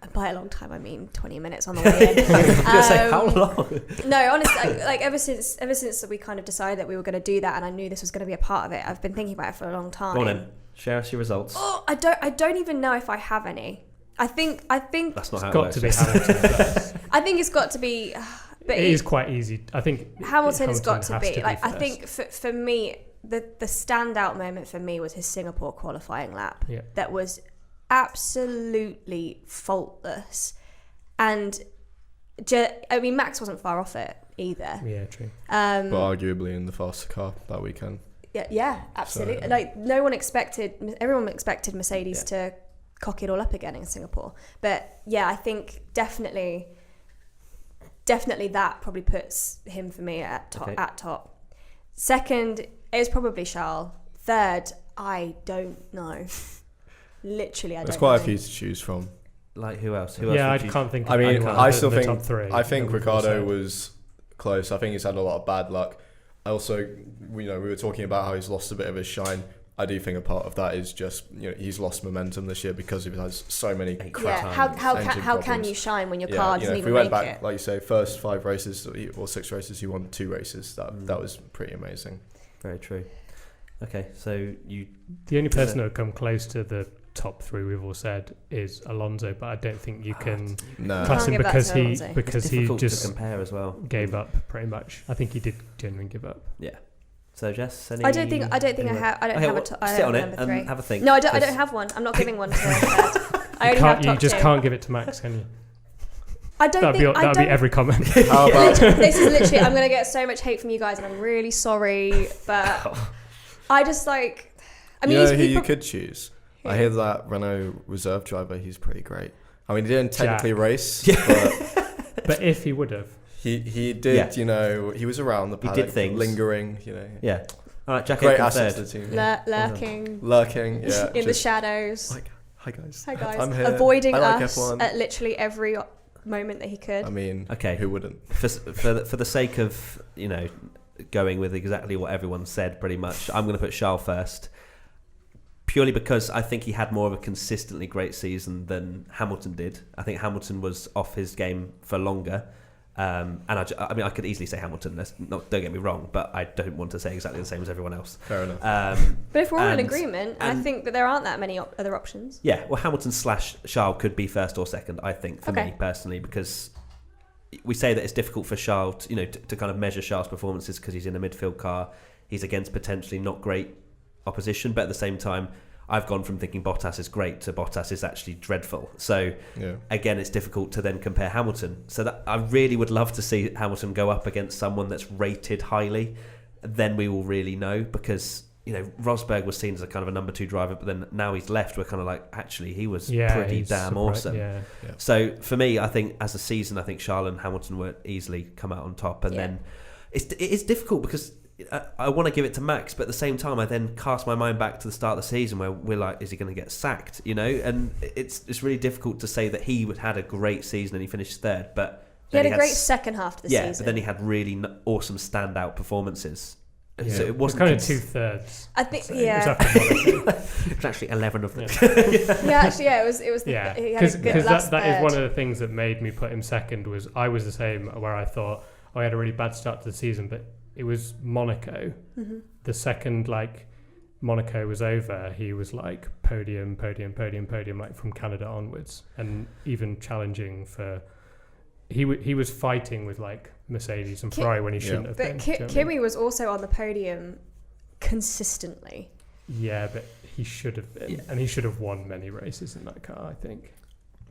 And by a long time, I mean 20 minutes on the way in. I was going to say, how long? No, honestly, like ever since we kind of decided that we were going to do that, and I knew this was going to be a part of it, I've been thinking about it for a long time. Go on then. Share us your results. Oh, I don't even know if I have any. I think That's not how it Got works. to be Hamilton first. I think it's got to be. But It is quite easy. I think Hamilton has got to has be. Like I first. think for me, the standout moment for me was his Singapore qualifying lap. Yeah. That was absolutely faultless. And Max wasn't far off it either. Yeah, true. But arguably in the faster car that weekend. Yeah, absolutely. So, like everyone expected Mercedes to cock it all up again in Singapore. But yeah, I think definitely that probably puts him for me at top. Second is probably Charles. Third, I don't know. Literally, I don't know. There's quite a few to choose from. Like who else? I can't think. I mean, I still the think top three. I think Ricciardo was close. I think he's had a lot of bad luck. I also, we were talking about how he's lost a bit of his shine. I do think a part of that is just he's lost momentum this year because he has so many crap. How can you shine when your car doesn't even if we went make back, it? like you say, first 5 races or 6 races, he won 2 races. That was pretty amazing. Very true. Okay, so the only person who would come close to the top 3 we've all said is Alonso, but I don't think you can class him because he just to compare as well. Gave up pretty much. I think he did genuinely give up. Yeah. So Jess, I don't think I have a top. Sit on it number 3. and have a think. No, I don't have one. I'm not giving one to I only have top You just 2. can't give it to Max, can you? I don't think that'd be every comment. How about this is literally. I'm gonna get so much hate from you guys, and I'm really sorry, but I just like. I mean, who you could choose? I hear that Renault reserve driver. He's pretty great. I mean, he didn't technically race, but if he would have. He did, he was around the paddock, he did things. lingering, Yeah. All right, Jack great Aitken asset third. to the team. Lurking, yeah. in the shadows. Like, hi guys. I'm here. Avoiding I like us F1. at literally every moment that he could. I mean, okay, who wouldn't? For the sake of going with exactly what everyone said, pretty much, I'm going to put Charles first. Purely because I think he had more of a consistently great season than Hamilton did. I think Hamilton was off his game for longer. And I could easily say Hamilton. Don't get me wrong, but I don't want to say exactly the same as everyone else. Fair enough. But if we're all in agreement, and I think that there aren't that many other options. Yeah, well, Hamilton / Charles could be first or second, I think, for me personally, because we say that it's difficult for Charles, to kind of measure Charles' performances because he's in a midfield car. He's against potentially not great opposition, but at the same time, I've gone from thinking Bottas is great to Bottas is actually dreadful. So again, it's difficult to then compare Hamilton. So that I really would love to see Hamilton go up against someone that's rated highly. Then we will really know, because Rosberg was seen as a kind of a number 2 driver, but then now he's left, we're kind of like, actually he was pretty damn awesome. Yeah. So for me, I think as a season, I think Charles and Hamilton would easily come out on top, and then it is difficult because I want to give it to Max, but at the same time I then cast my mind back to the start of the season where we're like, is he going to get sacked? And it's really difficult to say that he had a great season and he finished third, but he had a great second half of the season. But then he had really awesome standout performances. Yeah. So it wasn't kind of 2/3. I think it was actually 11 of them. It was because that is one of the things that made me put him second. Was I was the same, where I thought I had a really bad start to the season, but it was Monaco. Mm-hmm. The second Monaco was over, he was like podium, like from Canada onwards, and even challenging for. He was fighting with like Mercedes and Ferrari when he shouldn't have been. But Kimi was also on the podium consistently. Yeah, but he should have been, and he should have won many races in that car, I think.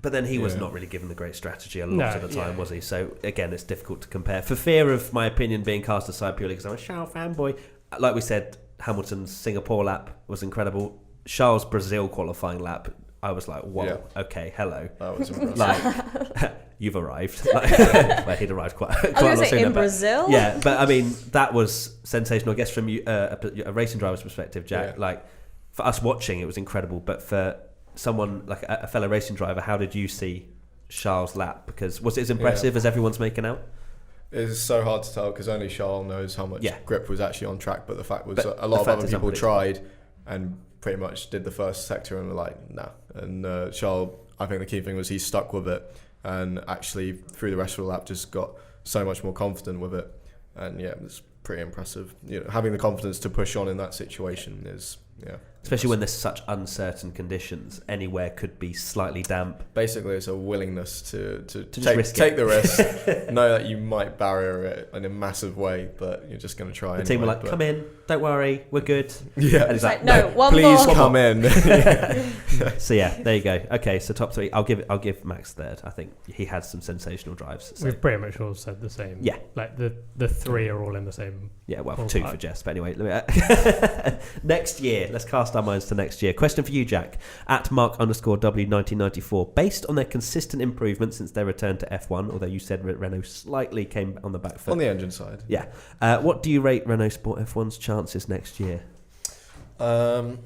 But then he was not really given the great strategy a lot of the time, was he? So again, it's difficult to compare. For fear of my opinion being cast aside purely because I'm a Charles fanboy, like we said, Hamilton's Singapore lap was incredible. Charles' Brazil qualifying lap, I was like, whoa, okay, hello. That was impressive. You've arrived. Well, he'd arrived quite a lot sooner. In Brazil? Yeah, but I mean, that was sensational. I guess from a racing driver's perspective, Jack, for us watching, it was incredible. But for someone like a fellow racing driver, how did you see Charles' lap? Because was it as impressive as everyone's making out? It's so hard to tell because only Charles knows how much grip was actually on track. But the fact was, a lot of other people tried and pretty much did the first sector and were like, nah. And Charles, I think the key thing was he stuck with it, and actually through the rest of the lap just got so much more confident with it. And it was pretty impressive. Having the confidence to push on in that situation is especially when there's such uncertain conditions. Anywhere could be slightly damp. Basically, it's a willingness to take the risk, know that you might barrier it in a massive way, but you're just going to try. The team were like, "Come in, don't worry, we're good." Yeah, and it's like, no, one please more. come in. So yeah, there you go. Okay, so top 3. I'll give Max third. I think he had some sensational drives. So. We've pretty much all said the same. Yeah, like the 3 are all in the same. Yeah, well, ballpark. 2 for Jess. But anyway, next year. Let's cast our minds to next year. Question for you, Jack. At @Mark_W1994. Based on their consistent improvement since their return to F1, although you said Renault slightly came on the back foot. On the engine side. Yeah. What do you rate Renault Sport F1's chances next year? It's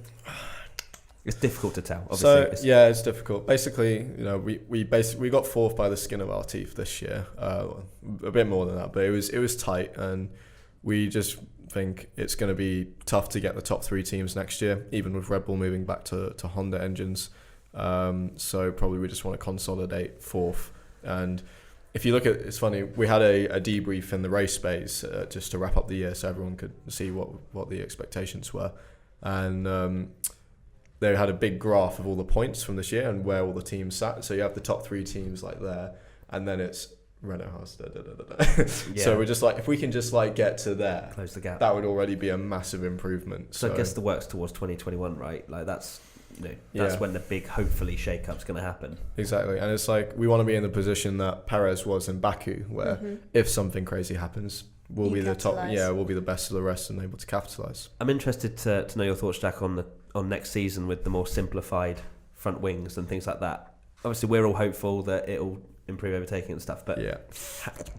difficult to tell. Obviously. It's difficult. Basically, we got 4th by the skin of our teeth this year. A bit more than that, but it was tight, and we just think it's going to be tough to get the top 3 teams next year, even with Red Bull moving back to Honda engines. So probably we just want to consolidate 4th. And if you look at, it's funny, we had a debrief in the race space just to wrap up the year, so everyone could see what the expectations were, and they had a big graph of all the points from this year and where all the teams sat. So you have the top 3 teams like there, and then it's Renault House. Yeah. So we're just like, if we can just like get to there, close the gap, that would already be a massive improvement. So I guess the work's towards 2021, right? Like that's when the big hopefully shake-up's going to happen. Exactly, and it's like we want to be in the position that Perez was in Baku, where if something crazy happens, we'll be the top. Yeah, we'll be the best of the rest and able to capitalise. I'm interested to know your thoughts, Jack, on next season with the more simplified front wings and things like that. Obviously, we're all hopeful that it'll improve overtaking and stuff, but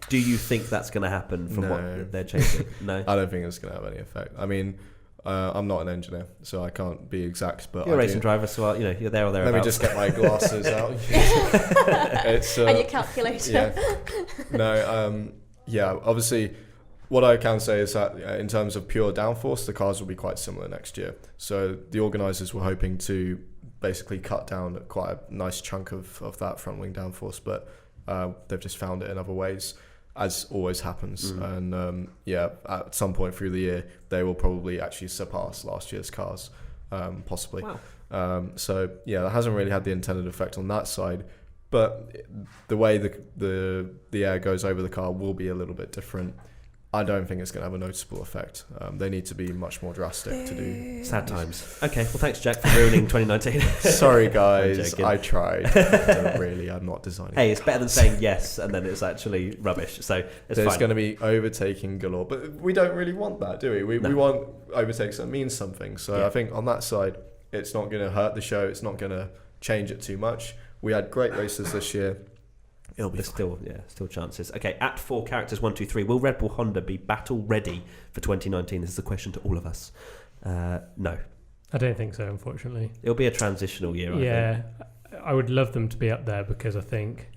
do you think that's going to happen from what they're changing? No, I don't think it's going to have any effect. I mean, I'm not an engineer, so I can't be exact. But you're a racing driver, so you're there or thereabouts. Let me just get my glasses out. And your calculator. Obviously, what I can say is that in terms of pure downforce, the cars will be quite similar next year. So the organisers were hoping to basically cut down quite a nice chunk of that front wing downforce, but they've just found it in other ways, as always happens. And at some point through the year, they will probably actually surpass last year's cars, possibly. Wow. That hasn't really had the intended effect on that side. But the way the air goes over the car will be a little bit different. I don't think it's going to have a noticeable effect. They need to be much more drastic to do. Sad times. Okay, well, thanks, Jack, for ruining 2019. Sorry, guys. I tried. I'm not designing. Hey, it's better than saying yes and then it's actually rubbish. So there's going to be overtaking galore. But we don't really want that, do we? We want overtakes that mean something. So I think on that side, it's not going to hurt the show. It's not going to change it too much. We had great races this year. It'll be still chances. Okay, at @4characters123, will Red Bull Honda be battle ready for 2019? This is a question to all of us. No, I don't think so. Unfortunately, it'll be a transitional year. I think. I would love them to be up there because I think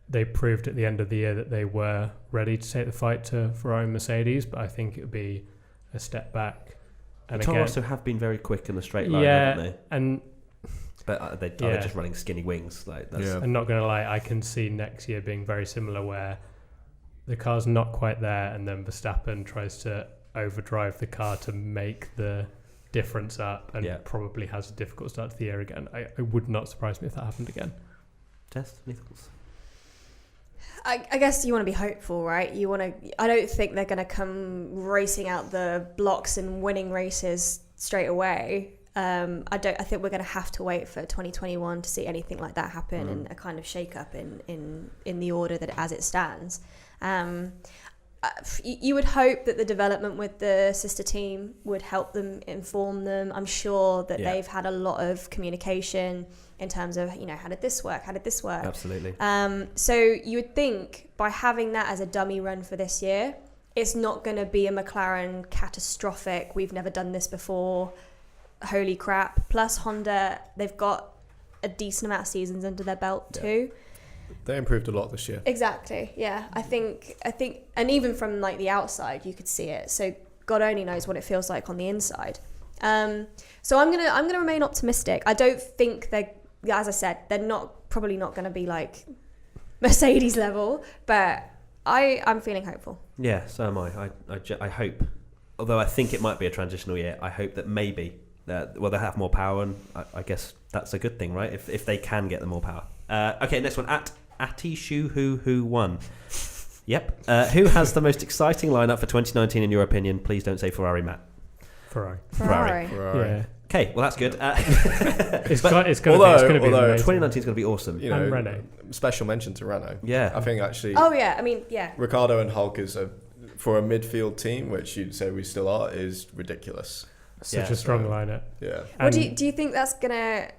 they proved at the end of the year that they were ready to take the fight to Ferrari and Mercedes. But I think it would be a step back. And Toro also have been very quick in the straight line, haven't they? But they're just running skinny wings. I'm not going to lie, I can see next year being very similar where the car's not quite there and then Verstappen tries to overdrive the car to make the difference up and probably has a difficult start to the year again. I would not surprise me if that happened again. Test, any thoughts? I guess you want to be hopeful, right? I don't think they're going to come racing out the blocks and winning races straight away. I think we're going to have to wait for 2021 to see anything like that happen and a kind of shake up in the order that as it stands. You would hope that the development with the sister team would help them, inform them. I'm sure that they've had a lot of communication in terms of, how did this work? Absolutely. So you would think by having that as a dummy run for this year, it's not going to be a McLaren catastrophic, we've never done this before, holy crap. Plus Honda, they've got a decent amount of seasons under their belt too. They improved a lot this year. Exactly. Yeah. I think and even from like the outside you could see it. So God only knows what it feels like on the inside. So I'm gonna remain optimistic. I don't think as I said, they're probably not gonna be like Mercedes level, but I'm feeling hopeful. Yeah, so am I. I hope, although I think it might be a transitional year, I hope that maybe, they'll have more power, and I guess that's a good thing, right? If they can get the more power. Okay, next one. At Atishu who won. Yep. Who has the most exciting lineup for 2019 in your opinion? Please don't say Ferrari, Matt. Ferrari. Ferrari. Okay, well that's good. It's going to be 2019 is going to be awesome. You know, and Renault. Special mention to Renault. Yeah. I think actually. Oh yeah, I mean yeah. Ricciardo and Hulk is for a midfield team, which you'd say we still are, is ridiculous. Such a strong lineup. Yeah. What do you think that's gonna?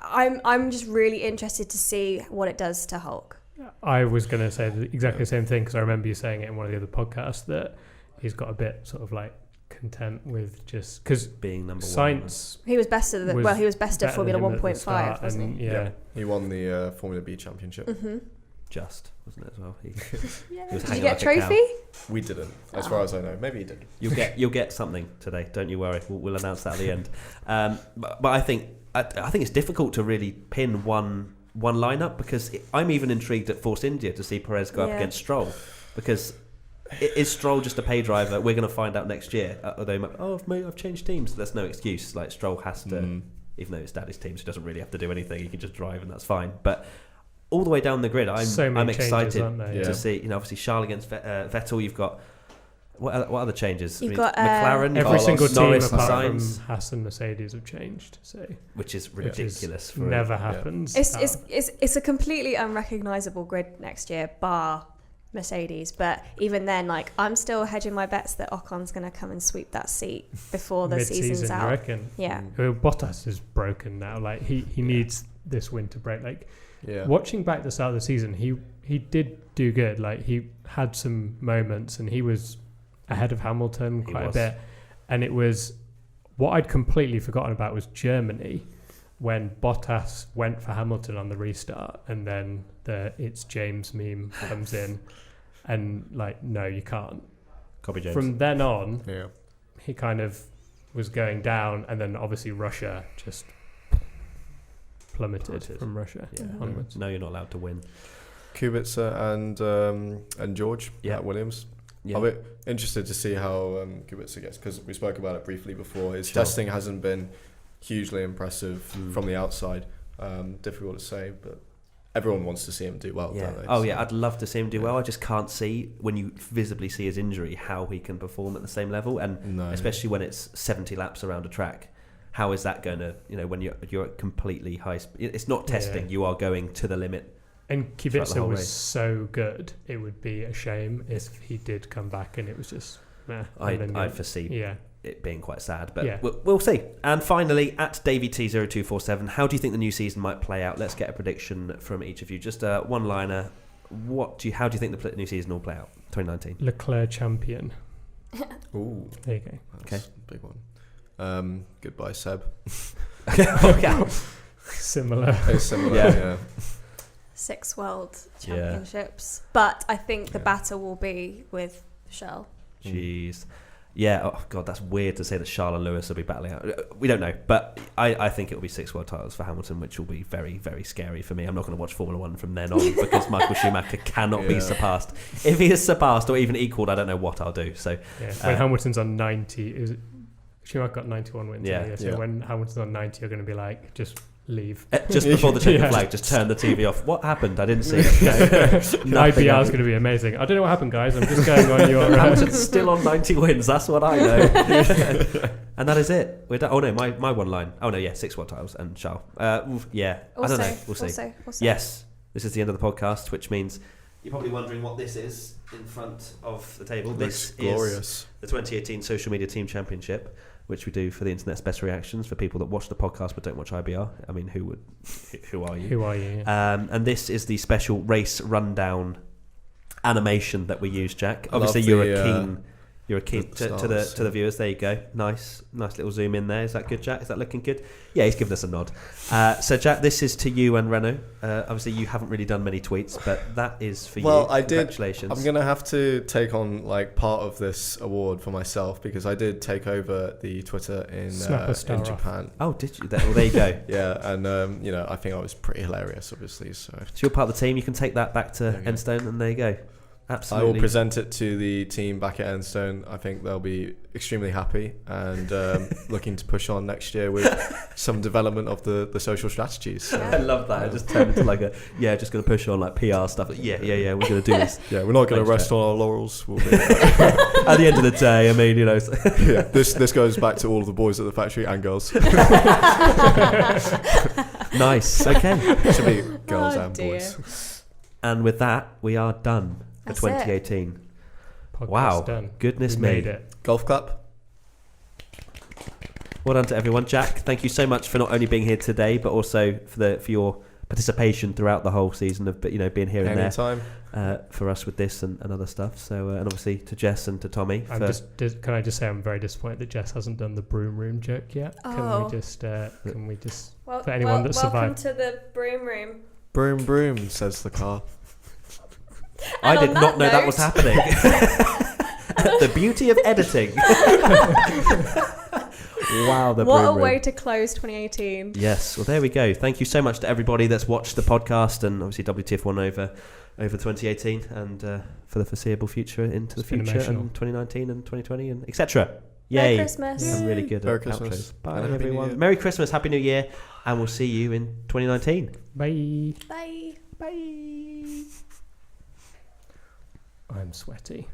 I'm just really interested to see what it does to Hulk. I was going to say exactly the same thing because I remember you saying it in one of the other podcasts that he's got a bit sort of like content with just because being number Sainz one. He was best of he was best of Formula 1.5, wasn't he? Yeah. He won the Formula B championship. Mm-hmm. Just wasn't it as well? He Did you get a trophy? We didn't, as far as I know. Maybe he did. You'll get something today. Don't you worry. We'll announce that at the end. But I think it's difficult to really pin one lineup because I'm even intrigued at Force India to see Perez go up against Stroll because is Stroll just a pay driver? We're going to find out next year. Although I've changed teams. There's no excuse. Like Stroll has to, even though it's Daddy's team, so he doesn't really have to do anything. He can just drive and that's fine. But all the way down the grid, I'm excited to see. You know, obviously Charles against Vettel. You've got what other changes? You've got McLaren. Every single team Norris, apart from Haas and Mercedes have changed. So which is ridiculous. Never happens. It's a completely unrecognisable grid next year, bar Mercedes. But even then, like I'm still hedging my bets that Ocon's going to come and sweep that seat before the season's out. You reckon? Yeah. Bottas is broken now. Like he needs this win to break. Like watching back the start of the season, he did do good. Like he had some moments and he was ahead of Hamilton quite a bit. And it was what I'd completely forgotten about was Germany when Bottas went for Hamilton on the restart and then the "it's James" meme comes in and like, no, you can't. Copy James. From then on, he kind of was going down and then obviously Russia just plummeted from Russia onwards. No, you're not allowed to win. Kubica and George at Williams. Yeah. I'll be interested to see how Kubica gets because we spoke about it briefly before. His testing hasn't been hugely impressive from the outside. Difficult to say, but everyone wants to see him do well. Yeah. Don't they? I'd love to see him do well. I just can't see when you visibly see his injury how he can perform at the same level, and especially when it's 70 laps around a track. How is that going to, when you're at completely high speed? It's not testing. You are going to the limit. And Kubica was so good, it would be a shame if he did come back and it was just I foresee it being quite sad, but we'll see. And finally, at DavyT0247, how do you think the new season might play out? Let's get a prediction from each of you. Just a one-liner. How do you think the new season will play out? 2019. Leclerc champion. Ooh, there you go. That's a big one. Goodbye, Seb. Okay. Similar. It's similar. Yeah. 6 world championships, but I think the battle will be with Charles. Jeez. Yeah, oh God, that's weird to say that Charles and Lewis will be battling out. We don't know, but I think it will be 6 world titles for Hamilton, which will be very, very scary for me. I'm not going to watch Formula 1 from then on because Michael Schumacher cannot be surpassed. If he is surpassed or even equalled, I don't know what I'll do. So when Hamilton's on 90, Schumacher got 91 wins. So when Hamilton's on 90, you're going to be like, just leave. Just before the checkered flag, just turn the TV off. What happened? I didn't see it. IPR is going to be amazing. I don't know what happened, guys. I'm just going on your... Hamilton's still on 90 wins. That's what I know. And that is it. We're done. Oh, no, my one line. Oh, no, 6 world titles and Charles. I don't know. We'll see. Also. Yes, this is the end of the podcast, which means you're probably wondering what this is in front of the table. This is the 2018 Social Media Team Championship, which we do for the Internet's Best Reactions for people that watch the podcast but don't watch IBR. I mean, who are you? Who are you? And this is the special race rundown animation that we use, Jack. Obviously, you're a keen to the viewers. There you go. Nice little zoom in there. Is that good, Jack? Is that looking good? Yeah, he's given us a nod. So, Jack, this is to you and Renault. Obviously, you haven't really done many tweets, but that is for you. Well, I did. Congratulations. I'm going to have to take on part of this award for myself because I did take over the Twitter in Japan. Oh, did you? Well, there you go. Yeah, and I think I was pretty hilarious, obviously. So you're part of the team. You can take that back to Enstone, and there you go. Absolutely. I will present it to the team back at Enstone. I think they'll be extremely happy and looking to push on next year with some development of the social strategies. So. I love that. It just turned into like just going to push on like PR stuff. Like, yeah, we're going to do this. Yeah, we're not going to rest on our laurels. We'll be, at the end of the day, I mean, you know. Yeah, this goes back to all of the boys at the factory and girls. Nice. Okay. It should be girls and dear. boys. And with that, we are done for That's 2018. Podcast Wow. done. Goodness We me. made it. Golf clap. Well done to everyone. Jack, thank you so much for not only being here today, but also for your participation throughout the whole season of being here and Anytime. there for us with this and other stuff. So and obviously to Jess and to Tommy. Can I just say I'm very disappointed that Jess hasn't done the broom room joke yet. Oh. Can we just Well, for anyone that welcome survived? to the broom room. Broom, broom, says the car. I And did on not know that that was note- happening. The beauty of editing. Wow, the What broom a room. way to close 2018. Yes, well there we go. Thank you so much to everybody that's watched the podcast and obviously WTF1 over 2018 and for the foreseeable future into It's the been future emotional. and 2019 and 2020 and etc. Merry Yay! Christmas. I'm really good Merry at Christmas. outros. Bye And Happy New everyone. Year. Merry Christmas, Happy New Year, and we'll see you in 2019. Bye. Bye. Bye. I'm sweaty.